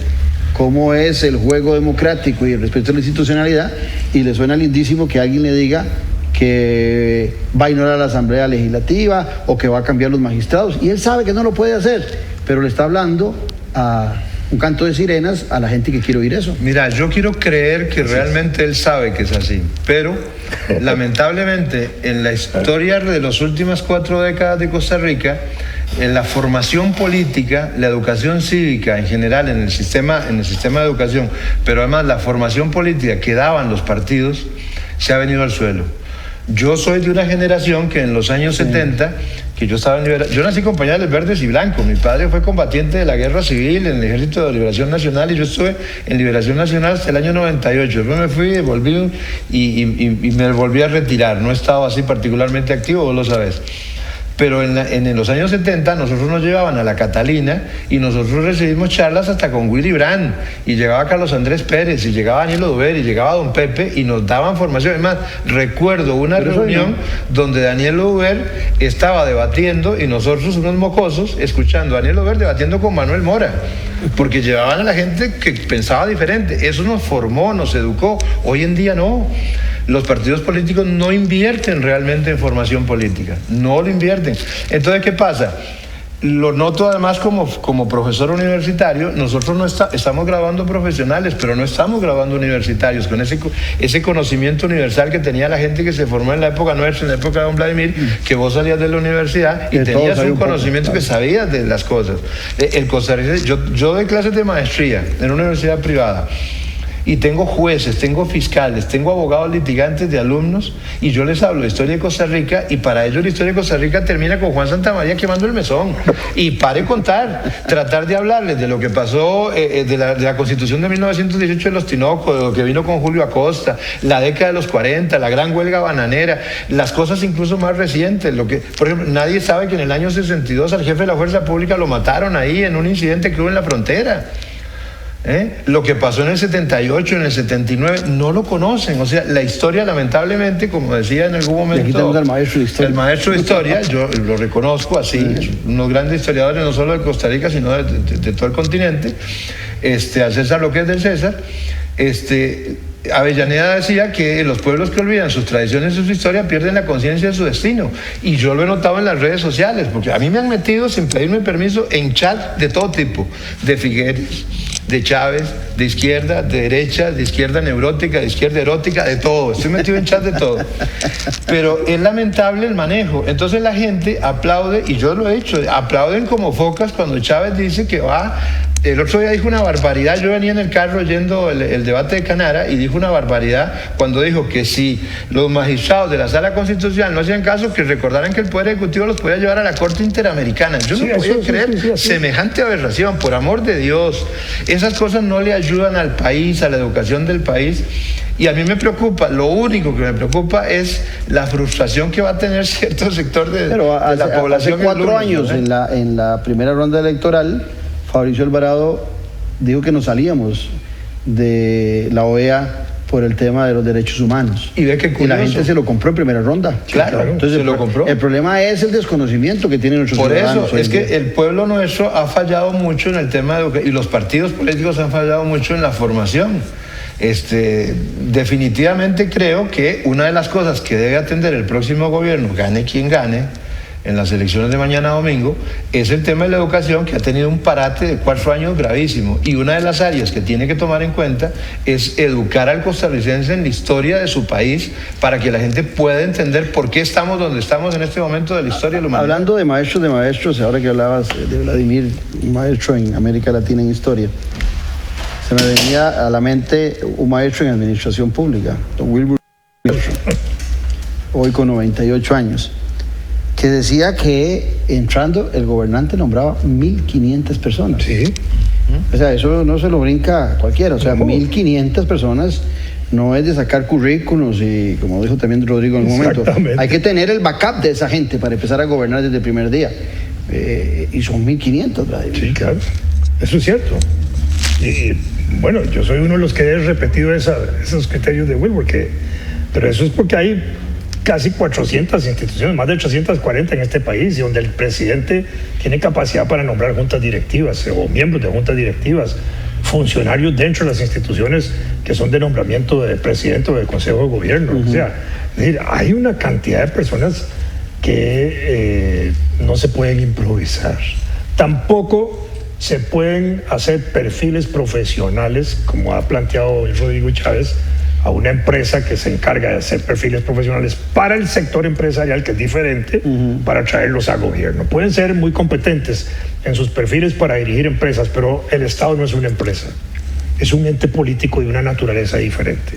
[SPEAKER 1] cómo es el juego democrático y el respeto a la institucionalidad, y le suena lindísimo que alguien le diga que va a ignorar la Asamblea Legislativa o que va a cambiar los magistrados, y él sabe que no lo puede hacer, pero le está hablando a un canto de sirenas a la gente que quiere oír eso.
[SPEAKER 3] Mira, yo quiero creer que realmente él sabe que es así, pero lamentablemente en la historia de las últimas 4 décadas de Costa Rica, en la formación política, la educación cívica en general, en el sistema de educación, pero además la formación política que daban los partidos, se ha venido al suelo. Yo soy de una generación que en los años 70, que yo estaba en yo nací con pañales verdes y blancos. Mi padre fue combatiente de la guerra civil en el Ejército de Liberación Nacional y yo estuve en Liberación Nacional hasta el año 98. Después me fui, volví y me volví a retirar. No he estado así particularmente activo, vos lo sabés. Pero en los años 70 nosotros nos llevaban a la Catalina y nosotros recibimos charlas hasta con Willy Brandt, y llegaba Carlos Andrés Pérez, y llegaba Daniel Oduber, y llegaba Don Pepe, y nos daban formación. Es más, recuerdo una reunión donde Daniel Oduber estaba debatiendo y nosotros, unos mocosos, escuchando a Daniel Oduber debatiendo con Manuel Mora, porque llevaban a la gente que pensaba diferente. Eso nos formó, nos educó. Hoy en día no. Los partidos políticos no invierten realmente en formación política, no lo invierten. Entonces, ¿qué pasa? Lo noto además como profesor universitario. Nosotros no estamos graduando profesionales, pero no estamos graduando universitarios con ese conocimiento universal que tenía la gente que se formó en la época nuestra, en la época de don Vladimir, que vos salías de la universidad y tenías un conocimiento que sabías de las cosas. El costarricense, yo doy clases de maestría en una universidad privada. Y tengo jueces, tengo fiscales, tengo abogados litigantes de alumnos, y yo les hablo de historia de Costa Rica, y para ellos la historia de Costa Rica termina con Juan Santamaría quemando el mesón. Y pare contar, tratar de hablarles de lo que pasó, de la Constitución de 1918 de los Tinoco, de lo que vino con Julio Acosta, la década de los 40, la gran huelga bananera, las cosas incluso más recientes. Por ejemplo, nadie sabe que en el año 62 al jefe de la Fuerza Pública lo mataron ahí en un incidente que hubo en la frontera. Lo que pasó en el 78, en el 79, no lo conocen. O sea, la historia, lamentablemente, como decía en algún momento,
[SPEAKER 1] aquí tenemos al maestro de historia.
[SPEAKER 3] El maestro de historia, yo lo reconozco así, unos grandes historiadores no solo de Costa Rica, sino de todo el continente, al César lo que es del César. Avellaneda decía que los pueblos que olvidan sus tradiciones y su historia pierden la conciencia de su destino, y yo lo he notado en las redes sociales, porque a mí me han metido sin pedirme permiso en chat de todo tipo, de Figueres, de Chávez, de izquierda, de derecha, de izquierda neurótica, de izquierda erótica, de todo. Estoy metido en chat de todo. Pero es lamentable el manejo. Entonces la gente aplaude, y yo lo he hecho, aplauden como focas cuando Chávez dice que va. El otro día dijo una barbaridad. Yo venía en el carro oyendo el debate de Canara, y dijo una barbaridad cuando dijo que si los magistrados de la Sala Constitucional no hacían caso, que recordaran que el Poder Ejecutivo los podía llevar a la Corte Interamericana. Yo no podía creer semejante aberración, por amor de Dios. Esas cosas no le ayudan al país, a la educación del país. Y a mí me preocupa, lo único que me preocupa es la frustración que va a tener cierto sector de la población.
[SPEAKER 1] Hace 4 años, en la primera ronda electoral, Fabricio Alvarado dijo que nos salíamos de la OEA por el tema de los derechos humanos.
[SPEAKER 3] Y ve que
[SPEAKER 1] la gente se lo compró en primera ronda.
[SPEAKER 3] Claro,
[SPEAKER 1] entonces
[SPEAKER 3] se lo compró.
[SPEAKER 1] El problema es el desconocimiento que tienen nuestros ciudadanos.
[SPEAKER 3] Por eso, es que el pueblo nuestro ha fallado mucho en el tema de educación, y los partidos políticos han fallado mucho en la formación. Definitivamente creo que una de las cosas que debe atender el próximo gobierno, gane quien gane, en las elecciones de mañana domingo, es el tema de la educación, que ha tenido un parate de 4 años gravísimo, y una de las áreas que tiene que tomar en cuenta es educar al costarricense en la historia de su país, para que la gente pueda entender por qué estamos donde estamos en este momento de la historia de la humanidad.
[SPEAKER 1] Hablando de maestros, ahora que hablabas de Vladimir, un maestro en América Latina en historia, se me venía a la mente un maestro en administración pública, don Wilbur, hoy con 98 años, que decía que entrando el gobernante nombraba 1.500 personas.
[SPEAKER 2] Sí.
[SPEAKER 1] O sea, eso no se lo brinca cualquiera. O sea, 1.500 personas no es de sacar currículos, y como dijo también Rodrigo en un momento, hay que tener el backup de esa gente para empezar a gobernar desde el primer día. Y son 1.500, ¿verdad?
[SPEAKER 2] Sí, claro. Eso es cierto. Y bueno, yo soy uno de los que he repetido esos criterios de Wilbur, pero eso es porque hay casi 400 instituciones, más de 840 en este país, y donde el presidente tiene capacidad para nombrar juntas directivas o miembros de juntas directivas, funcionarios dentro de las instituciones que son de nombramiento del presidente o del Consejo de Gobierno. O sea, es decir, hay una cantidad de personas que no se pueden improvisar. Tampoco se pueden hacer perfiles profesionales, como ha planteado Rodrigo Chávez, a una empresa que se encarga de hacer perfiles profesionales para el sector empresarial, que es diferente, para traerlos al gobierno. Pueden ser muy competentes en sus perfiles para dirigir empresas, pero el Estado no es una empresa, es un ente político de una naturaleza diferente.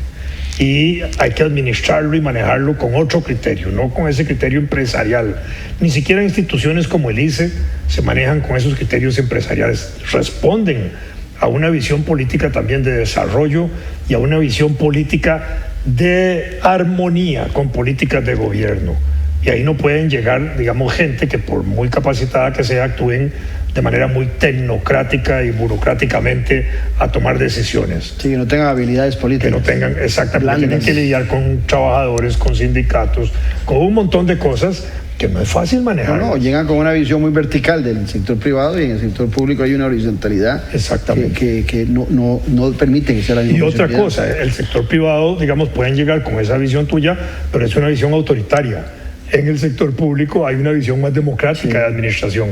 [SPEAKER 2] y hay que administrarlo y manejarlo con otro criterio, no con ese criterio empresarial. Ni siquiera instituciones como el ICE se manejan con esos criterios empresariales, responden a una visión política también de desarrollo y a una visión política de armonía con políticas de gobierno. Y ahí no pueden llegar, digamos, gente que por muy capacitada que sea, actúen de manera muy tecnocrática y burocráticamente a tomar decisiones.
[SPEAKER 1] Sí, que no tengan habilidades políticas.
[SPEAKER 2] Que no tengan, exactamente, tienen que lidiar con trabajadores, con sindicatos, con un montón de cosas que no es fácil manejar.
[SPEAKER 1] No, llegan con una visión muy vertical del sector privado y en el sector público hay una horizontalidad que no permite que sea la misma.
[SPEAKER 2] Y otra cosa, el sector privado, digamos, pueden llegar con esa visión tuya, pero es una visión autoritaria. En el sector público hay una visión más democrática de administración.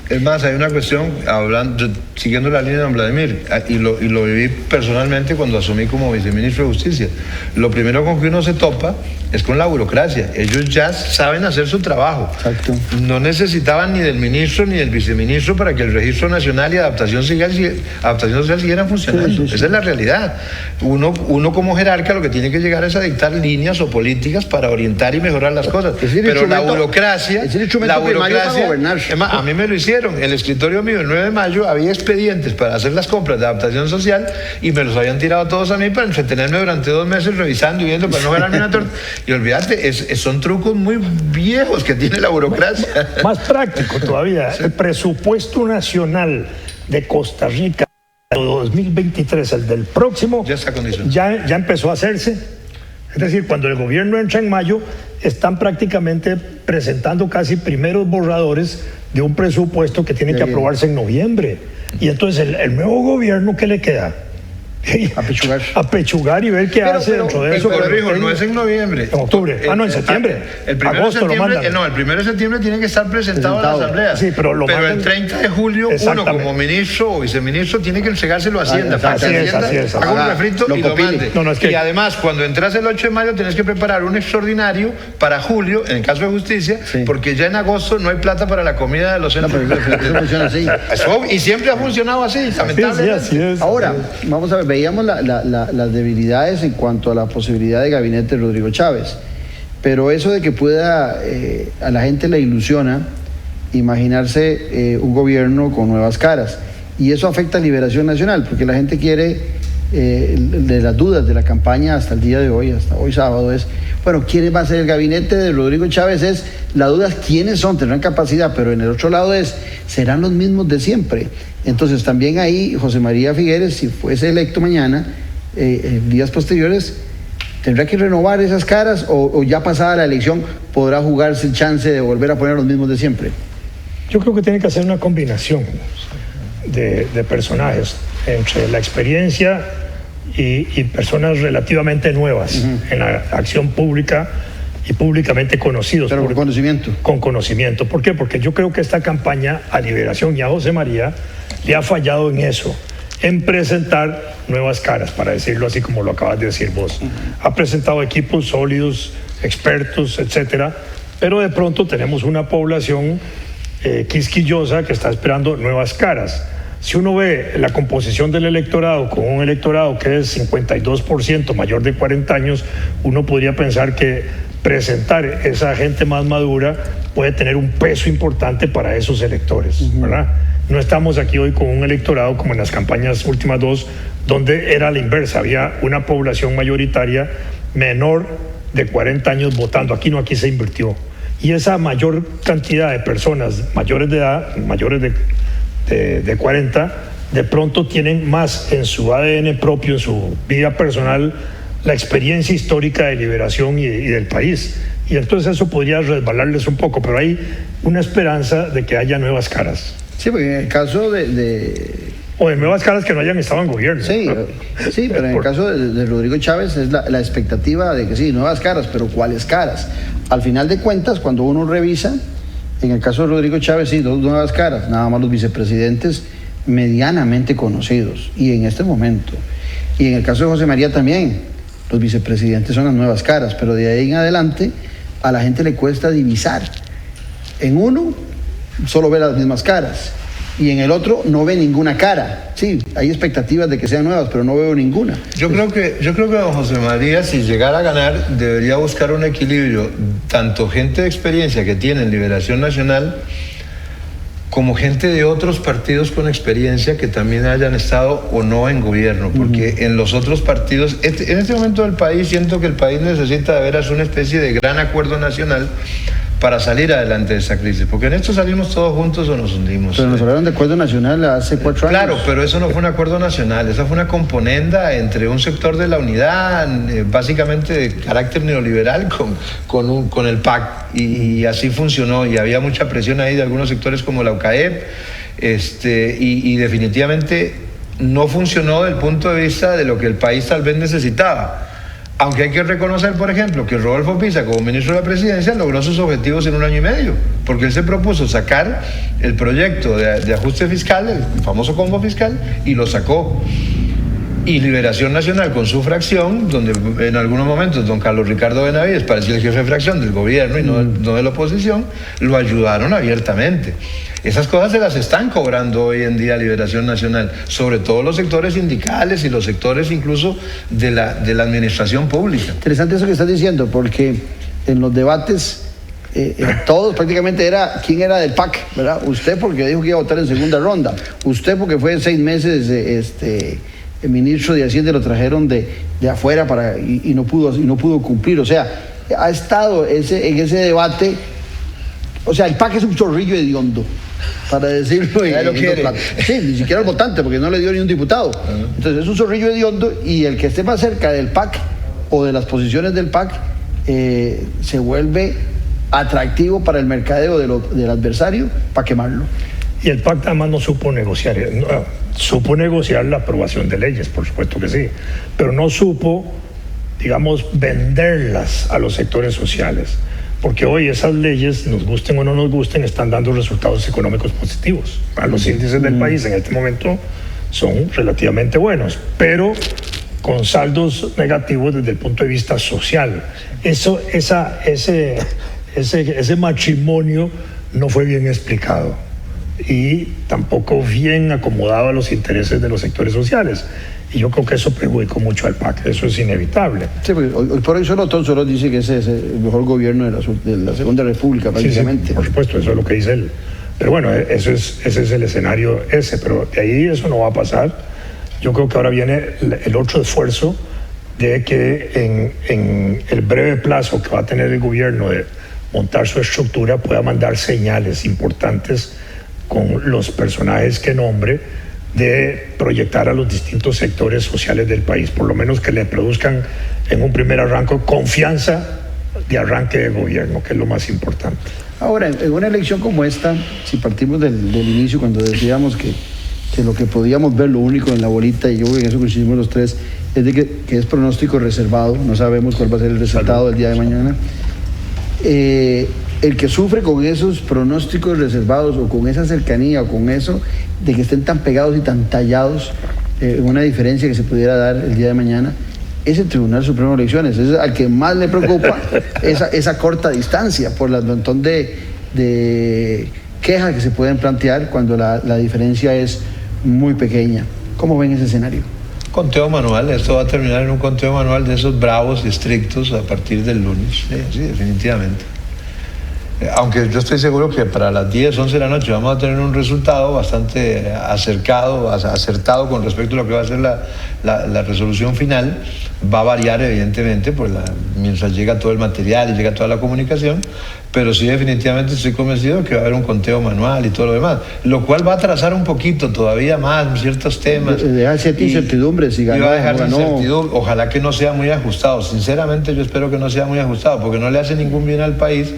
[SPEAKER 3] Es más, hay una cuestión, siguiendo la línea de don Vladimir, y lo viví personalmente cuando asumí como viceministro de Justicia. Lo primero con que uno se topa es con la burocracia. Ellos ya saben hacer su trabajo.
[SPEAKER 1] Exacto.
[SPEAKER 3] No necesitaban ni del ministro ni del viceministro para que el Registro Nacional y Adaptación Social siguieran funcionando. Sí. Esa es la realidad. Uno como jerarca lo que tiene que llegar es a dictar líneas o políticas para orientar y mejorar las cosas. Pero la burocracia... Además, a mí me lo hicieron. El escritorio mío el 9 de mayo había expedientes para hacer las compras de adaptación social y me los habían tirado todos a mí para entretenerme durante 2 meses revisando y viendo para no ganarme una torta. Y olvídate, son trucos muy viejos que tiene la burocracia.
[SPEAKER 2] Más práctico todavía, el presupuesto nacional de Costa Rica de 2023, el del próximo,
[SPEAKER 3] ya está condicionado.
[SPEAKER 2] Ya empezó a hacerse. Es decir, cuando el gobierno entra en mayo, están prácticamente presentando casi primeros borradores de un presupuesto que tiene que aprobarse en noviembre. Y entonces el nuevo gobierno, ¿qué le queda? Apechugar y ver qué hace dentro de eso.
[SPEAKER 3] Pero no es en noviembre.
[SPEAKER 2] En octubre. En septiembre.
[SPEAKER 3] El 1 de septiembre, el 1 de septiembre tiene que estar presentado a la Asamblea.
[SPEAKER 2] Sí, pero
[SPEAKER 3] el 30 de julio, uno como ministro o viceministro tiene que entregárselo a Hacienda.
[SPEAKER 2] Así es.
[SPEAKER 3] Haga un refrito y lo mande. Y además, cuando entras el 8 de mayo, tienes que preparar un extraordinario para julio, en el caso de Justicia, porque ya en agosto no hay plata para la comida de los centros. Y siempre ha funcionado así, lamentablemente.
[SPEAKER 1] Ahora, vamos a ver. Veíamos las debilidades en cuanto a la posibilidad de gabinete de Rodrigo Chávez, pero eso de que pueda, a la gente le ilusiona imaginarse un gobierno con nuevas caras, y eso afecta a Liberación Nacional, porque la gente quiere, de las dudas de la campaña hasta el día de hoy, hasta hoy sábado, es, bueno, ¿quién va a ser el gabinete de Rodrigo Chávez? Es, la duda es quiénes son, tendrán capacidad, pero en el otro lado es, ¿serán los mismos de siempre? Entonces también ahí José María Figueres, si fuese electo mañana, días posteriores, ¿tendrá que renovar esas caras o ya pasada la elección podrá jugarse el chance de volver a poner los mismos de siempre?
[SPEAKER 2] Yo creo que tiene que hacer una combinación de personajes entre la experiencia y personas relativamente nuevas en la acción pública y públicamente conocidos.
[SPEAKER 1] Pero con conocimiento.
[SPEAKER 2] Con conocimiento. ¿Por qué? Porque yo creo que esta campaña a Liberación y a José María le ha fallado en eso, en presentar nuevas caras, para decirlo así como lo acabas de decir vos. Ha presentado equipos sólidos, expertos, etcétera, pero de pronto tenemos una población quisquillosa que está esperando nuevas caras. Si uno ve la composición del electorado con un electorado que es 52% mayor de 40 años, uno podría pensar que presentar esa gente más madura puede tener un peso importante para esos electores, ¿verdad? No estamos aquí hoy con un electorado como en las campañas últimas dos, donde era la inversa, había una población mayoritaria menor de 40 años votando. Aquí no, aquí se invirtió. Y esa mayor cantidad de personas mayores de edad, mayores de 40, de pronto tienen más en su ADN propio, en su vida personal, la experiencia histórica de Liberación y del país. Y entonces eso podría resbalarles un poco, pero hay una esperanza de que haya nuevas caras.
[SPEAKER 1] Sí, porque en el caso
[SPEAKER 2] o de nuevas caras que no hayan estado en gobierno.
[SPEAKER 1] Sí, pero en el caso de Rodrigo Chávez es la expectativa de que sí, nuevas caras, pero ¿cuáles caras? Al final de cuentas, cuando uno revisa, en el caso de Rodrigo Chávez, sí, 2 nuevas caras, nada más los vicepresidentes medianamente conocidos, y en este momento. Y en el caso de José María también, los vicepresidentes son las nuevas caras, pero de ahí en adelante a la gente le cuesta divisar. En uno, solo ve las mismas caras, y en el otro no ve ninguna cara. Sí, hay expectativas de que sean nuevas, pero no veo ninguna.
[SPEAKER 3] Yo creo que don José María, si llegara a ganar, debería buscar un equilibrio, tanto gente de experiencia que tiene en Liberación Nacional, como gente de otros partidos con experiencia que también hayan estado o no en gobierno, porque en los otros partidos, en este momento del país, siento que el país necesita de veras una especie de gran acuerdo nacional para salir adelante de esa crisis, porque en esto salimos todos juntos o nos hundimos.
[SPEAKER 1] Pero nos hablaron de acuerdo nacional hace 4 años.
[SPEAKER 3] Claro, pero eso no fue un acuerdo nacional, esa fue una componenda entre un sector de la unidad, básicamente de carácter neoliberal, con el PAC, y así funcionó, y había mucha presión ahí de algunos sectores como la UCAEP, y definitivamente no funcionó desde el punto de vista de lo que el país tal vez necesitaba. Aunque hay que reconocer, por ejemplo, que Rodolfo Pizza, como ministro de la Presidencia, logró sus objetivos en 1 año y medio, porque él se propuso sacar el proyecto de ajuste fiscal, el famoso combo fiscal, y lo sacó. Y Liberación Nacional, con su fracción, donde en algunos momentos don Carlos Ricardo Benavides parecía el jefe de fracción del gobierno y no de la oposición, lo ayudaron abiertamente. Esas cosas se las están cobrando hoy en día Liberación Nacional, sobre todo los sectores sindicales y los sectores incluso de la administración pública.
[SPEAKER 1] Interesante eso que estás diciendo, porque en los debates todos prácticamente era quién era del PAC, ¿verdad? Usted porque dijo que iba a votar en segunda ronda, usted porque fue 6 meses el ministro de Hacienda, lo trajeron de afuera y no pudo cumplir. O sea, ha estado en ese debate. O sea, el PAC es un chorrillo hediondo, para decirlo sí, ni siquiera el votante, porque no le dio ni un diputado. Entonces es un chorrillo hediondo, y el que esté más cerca del PAC o de las posiciones del PAC se vuelve atractivo para el mercadeo del adversario, para quemarlo.
[SPEAKER 2] Y el PAC además no supo negociar, supo negociar la aprobación de leyes, por supuesto que sí, pero no supo, digamos, venderlas a los sectores sociales, porque hoy esas leyes, nos gusten o no nos gusten, están dando resultados económicos positivos. Los índices del país en este momento son relativamente buenos, pero con saldos negativos desde el punto de vista social. Ese matrimonio no fue bien explicado y tampoco bien acomodado a los intereses de los sectores sociales. Y yo creo que eso perjudicó mucho al PAC, eso es inevitable.
[SPEAKER 1] Sí, porque hoy por hoy solo dice que ese es el mejor gobierno de la Segunda República, prácticamente.
[SPEAKER 2] Sí, por supuesto, eso es lo que dice él. Pero bueno, ese es el escenario pero de ahí eso no va a pasar. Yo creo que ahora viene el otro esfuerzo de que en el breve plazo que va a tener el gobierno de montar su estructura pueda mandar señales importantes con los personajes que nombre, de proyectar a los distintos sectores sociales del país, por lo menos que le produzcan en un primer arranque confianza de arranque de gobierno, que es lo más importante.
[SPEAKER 1] Ahora, en una elección como esta, si partimos del inicio, cuando decíamos que lo que podíamos ver, lo único en la bolita, y yo creo que en eso coincidimos los tres, es de que es pronóstico reservado, no sabemos cuál va a ser el resultado del día de mañana. El que sufre con esos pronósticos reservados, o con esa cercanía, o con eso de que estén tan pegados y tan tallados, una diferencia que se pudiera dar el día de mañana, es el Tribunal Supremo de Elecciones. Es al que más le preocupa esa corta distancia, por el montón de quejas que se pueden plantear cuando la diferencia es muy pequeña. ¿Cómo ven ese escenario?
[SPEAKER 3] Conteo manual, esto va a terminar en un conteo manual de esos bravos y estrictos a partir del lunes, sí, definitivamente. Aunque yo estoy seguro que para las 10, 11 de la noche vamos a tener un resultado bastante acertado con respecto a lo que va a ser la resolución final. Va a variar evidentemente mientras llega todo el material y llega toda la comunicación, pero sí definitivamente estoy convencido que va a haber un conteo manual y todo lo demás, lo cual va a atrasar un poquito todavía más ciertos temas.
[SPEAKER 1] Dejar cierta incertidumbre si ganó,
[SPEAKER 3] va a dejar
[SPEAKER 1] ganó.
[SPEAKER 3] incertidumbre. Ojalá que no sea muy ajustado, sinceramente yo espero que no sea muy ajustado, porque no le hace ningún bien al país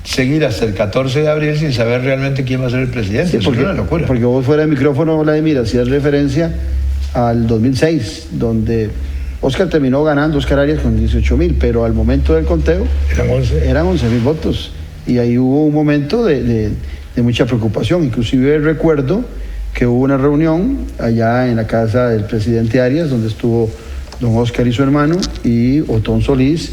[SPEAKER 3] seguir hasta el 14 de abril sin saber realmente quién va a ser el presidente.
[SPEAKER 1] Sí, porque,
[SPEAKER 3] es una locura.
[SPEAKER 1] Porque vos fuera de micrófono, Vladimir, hacías referencia al 2006, donde Oscar terminó ganando, Oscar Arias, con 18,000, pero al momento del conteo eran 11,000 votos, y ahí hubo un momento de mucha preocupación. Inclusive recuerdo que hubo una reunión allá en la casa del presidente Arias, donde estuvo don Oscar y su hermano, y Otón Solís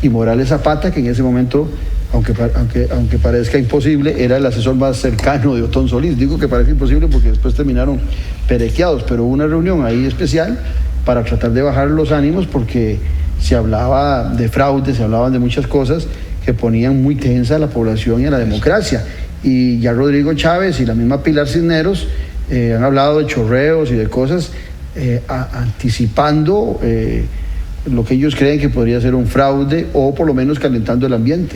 [SPEAKER 1] y Morales Zapata, que en ese momento aunque parezca imposible, era el asesor más cercano de Otón Solís. Digo que parece imposible porque después terminaron perequeados, pero hubo una reunión ahí especial para tratar de bajar los ánimos porque se hablaba de fraude, se hablaban de muchas cosas que ponían muy tensa a la población y a la democracia. Y ya Rodrigo Chávez y la misma Pilar Cisneros han hablado de chorreos y de cosas anticipando lo que ellos creen que podría ser un fraude o por lo menos calentando el ambiente.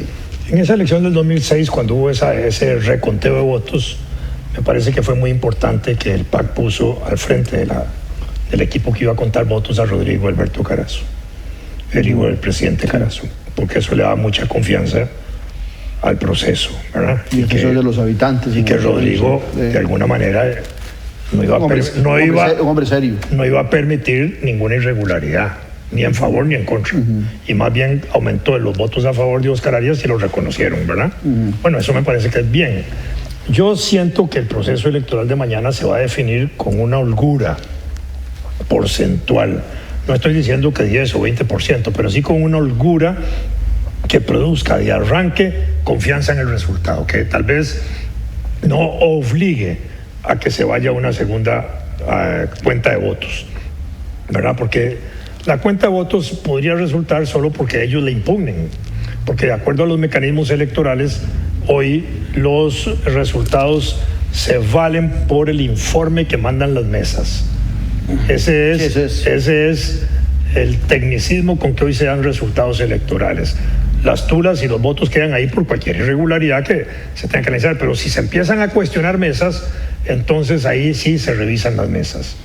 [SPEAKER 2] En esa elección del 2006, cuando hubo ese reconteo de votos, me parece que fue muy importante que el PAC puso al frente del equipo que iba a contar votos a Rodrigo Alberto Carazo, el hijo del presidente Carazo, porque eso le daba mucha confianza al proceso, ¿verdad?
[SPEAKER 1] Y el proceso de los habitantes.
[SPEAKER 2] Y que Rodrigo, de alguna manera, no iba a permitir ninguna irregularidad, ni en favor ni en contra. Y más bien aumentó los votos a favor de Oscar Arias y lo reconocieron, ¿verdad? Bueno, eso me parece que es bien. Yo siento que el proceso electoral de mañana se va a definir con una holgura porcentual. No estoy diciendo que 10 o 20%, pero sí con una holgura que produzca de arranque confianza en el resultado, que tal vez no obligue a que se vaya a una segunda cuenta de votos, ¿verdad? Porque la cuenta de votos podría resultar solo porque ellos le impugnen, porque de acuerdo a los mecanismos electorales, hoy los resultados se valen por el informe que mandan las mesas. Ese es el tecnicismo con que hoy se dan resultados electorales. Las tulas y los votos quedan ahí por cualquier irregularidad que se tenga que analizar, pero si se empiezan a cuestionar mesas, entonces ahí sí se revisan las mesas,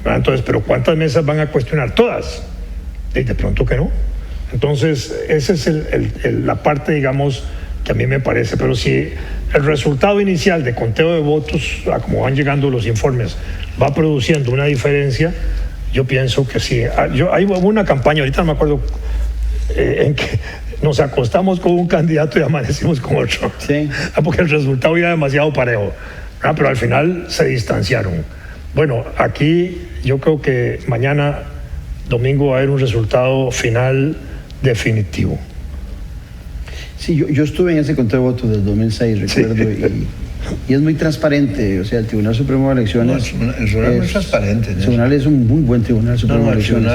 [SPEAKER 2] ¿verdad? Entonces, ¿pero cuántas mesas van a cuestionar? ¿Todas? De pronto que no. Entonces, esa es la parte, digamos, que a mí me parece. Pero si el resultado inicial de conteo de votos, como van llegando los informes, va produciendo una diferencia, yo pienso que sí. Hay una campaña, ahorita no me acuerdo, en que nos acostamos con un candidato y amanecimos con otro.
[SPEAKER 1] Sí.
[SPEAKER 2] Porque el resultado era demasiado parejo. Pero al final se distanciaron. Bueno, aquí yo creo que mañana, domingo, va a haber un resultado final definitivo.
[SPEAKER 1] Sí, yo estuve en ese conteo de votos del 2006, recuerdo, sí. Y es muy transparente. O sea, el Tribunal Supremo de Elecciones
[SPEAKER 3] el tribunal es muy transparente.
[SPEAKER 1] El tribunal es un muy buen Tribunal Supremo de Elecciones.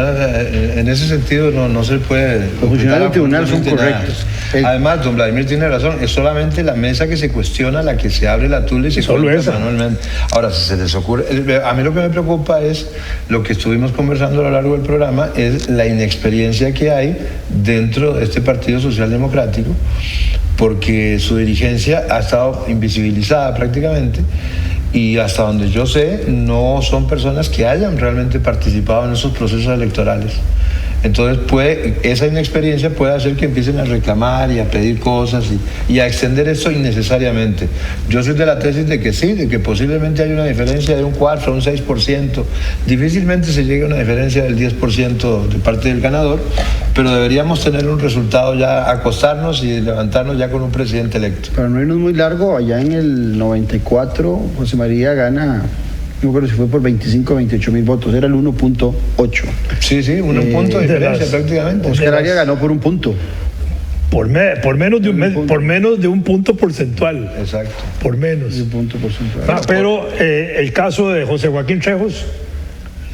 [SPEAKER 3] En ese sentido no se puede.
[SPEAKER 1] Los funcionarios del tribunal son correctos.
[SPEAKER 3] Además, don Vladimir tiene razón, es solamente la mesa que se cuestiona la que se abre la tula y se cuenta manualmente. Ahora, si se les ocurre, a mí lo que me preocupa es lo que estuvimos conversando a lo largo del programa, es la inexperiencia que hay dentro de este Partido Social Democrático, porque su dirigencia ha estado invisibilizada prácticamente y hasta donde yo sé no son personas que hayan realmente participado en esos procesos electorales. Entonces esa inexperiencia puede hacer que empiecen a reclamar y a pedir cosas y a extender esto innecesariamente. Yo soy de la tesis de que sí, de que posiblemente hay una diferencia de un 4 o un 6%. Difícilmente se llegue a una diferencia del 10% de parte del ganador, pero deberíamos tener un resultado ya, acostarnos y levantarnos ya con un presidente electo.
[SPEAKER 1] Para no irnos muy largo, allá en el 94, José María gana, no creo si fue por 25 o 28 mil votos, era el 1.8.
[SPEAKER 3] Sí, un punto de diferencia prácticamente.
[SPEAKER 1] Oscar Arias ganó por un punto.
[SPEAKER 2] Por menos de un punto porcentual.
[SPEAKER 3] Exacto.
[SPEAKER 2] Por menos.
[SPEAKER 1] De un punto porcentual.
[SPEAKER 2] Pero el caso de José Joaquín Trejos,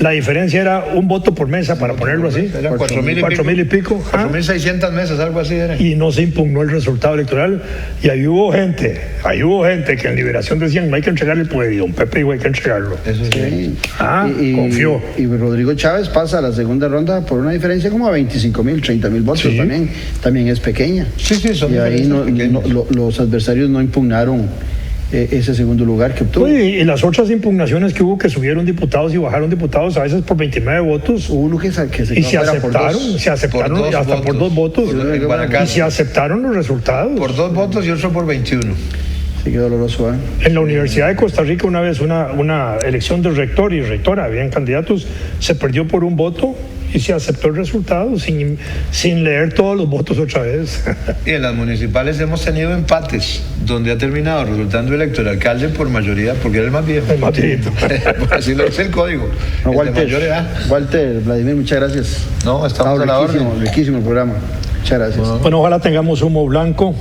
[SPEAKER 2] la diferencia era un voto por mesa, para ponerlo así.
[SPEAKER 3] Eran 4.000 y pico. 4.600 mesas, algo así era.
[SPEAKER 2] Y no se impugnó el resultado electoral. Y ahí hubo gente que en Liberación decían no hay que entregar el poder. Y don Pepe dijo hay que entregarlo.
[SPEAKER 3] Eso sí.
[SPEAKER 2] Confió.
[SPEAKER 1] Y Rodrigo Chávez pasa a la segunda ronda por una diferencia como a 25.000, 30.000 votos. Sí. También es pequeña.
[SPEAKER 3] Sí, son
[SPEAKER 1] y ahí los adversarios no impugnaron ese segundo lugar que obtuvo.
[SPEAKER 2] Y las otras impugnaciones que hubo, que subieron diputados y bajaron diputados, a veces por 29 votos.
[SPEAKER 1] Hubo uno que se
[SPEAKER 2] aceptaron hasta por 2 votos. Y se aceptaron los resultados.
[SPEAKER 3] Por 2 votos y otro por 21.
[SPEAKER 1] Sí, qué doloroso, ¿eh?
[SPEAKER 2] En la Universidad de Costa Rica, una vez una elección de rector y rectora, habían candidatos, se perdió por 1 voto y se aceptó el resultado sin leer todos los votos otra vez.
[SPEAKER 3] Y en las municipales hemos tenido empates, donde ha terminado resultando electo el alcalde por mayoría, porque era el más viejo.
[SPEAKER 2] El más viejito.
[SPEAKER 3] Así lo dice el código.
[SPEAKER 1] No, Walter, Vladimir, muchas gracias.
[SPEAKER 3] No, estamos a la orden.
[SPEAKER 1] Riquísimo el programa. Muchas gracias.
[SPEAKER 2] Bueno, ojalá tengamos humo blanco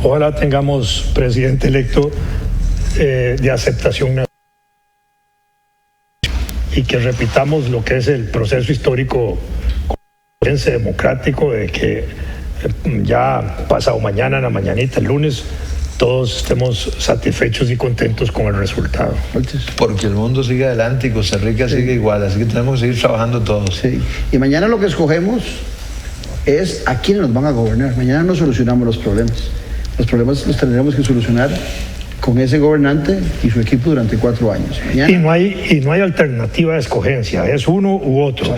[SPEAKER 2] Ojalá tengamos presidente electo de aceptación nacional y que repitamos lo que es el proceso histórico democrático de que ya pasado mañana, en la mañanita, el lunes, todos estemos satisfechos y contentos con el resultado.
[SPEAKER 3] Porque el mundo sigue adelante y Costa Rica sigue igual, así que tenemos que seguir trabajando todos.
[SPEAKER 1] Sí. Y mañana lo que escogemos es a quiénes nos van a gobernar. Mañana no solucionamos los problemas. Los problemas los tendremos que solucionar con ese gobernante y su equipo durante 4 años. Mañana...
[SPEAKER 2] Y no hay alternativa de escogencia, es uno u otro.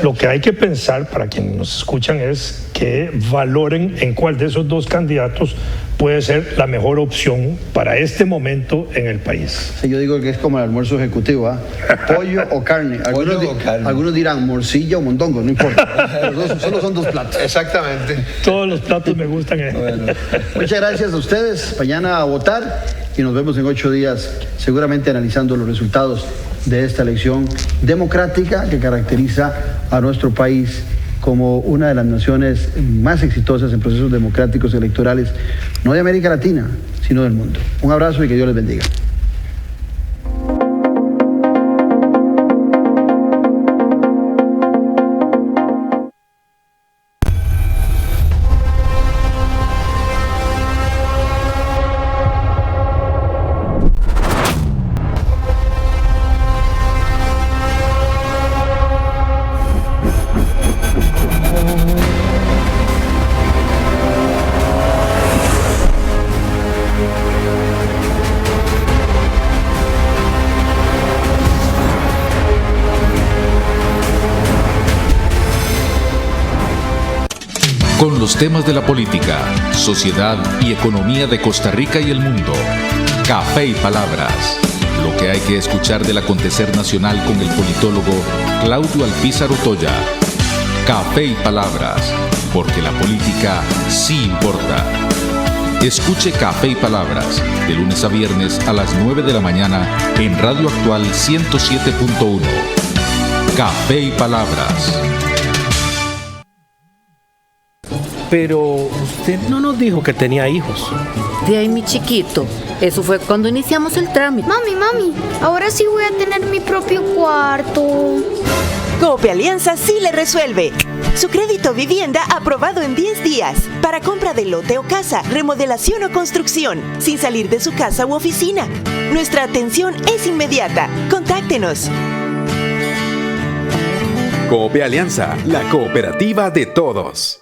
[SPEAKER 2] Lo que hay que pensar para quienes nos escuchan es que valoren en cuál de esos dos candidatos puede ser la mejor opción para este momento en el país.
[SPEAKER 1] Sí, yo digo que es como el almuerzo ejecutivo, ¿eh? Pollo o carne. Algunos dirán morcilla o mondongo, no importa. Solo son 2 platos.
[SPEAKER 3] Exactamente.
[SPEAKER 2] Todos los platos me gustan.
[SPEAKER 1] Bueno, muchas gracias a ustedes. Mañana a votar y nos vemos en 8 días, seguramente analizando los resultados de esta elección democrática que caracteriza a nuestro país como una de las naciones más exitosas en procesos democráticos electorales, no de América Latina, sino del mundo. Un abrazo y que Dios les bendiga.
[SPEAKER 6] Con los temas de la política, sociedad y economía de Costa Rica y el mundo. Café y Palabras. Lo que hay que escuchar del acontecer nacional con el politólogo Claudio Alpizar Otoya. Café y Palabras, porque la política sí importa. Escuche Café y Palabras de lunes a viernes a las 9 de la mañana en Radio Actual 107.1. Café y Palabras.
[SPEAKER 10] Pero usted no nos dijo que tenía hijos.
[SPEAKER 11] De ahí, mi chiquito. Eso fue cuando iniciamos el trámite.
[SPEAKER 12] Mami, ahora sí voy a tener mi propio cuarto.
[SPEAKER 8] Coopalianza sí le resuelve. Su crédito vivienda aprobado en 10 días. Para compra de lote o casa, remodelación o construcción, sin salir de su casa u oficina. Nuestra atención es inmediata. Contáctenos.
[SPEAKER 9] Coopalianza, la cooperativa de todos.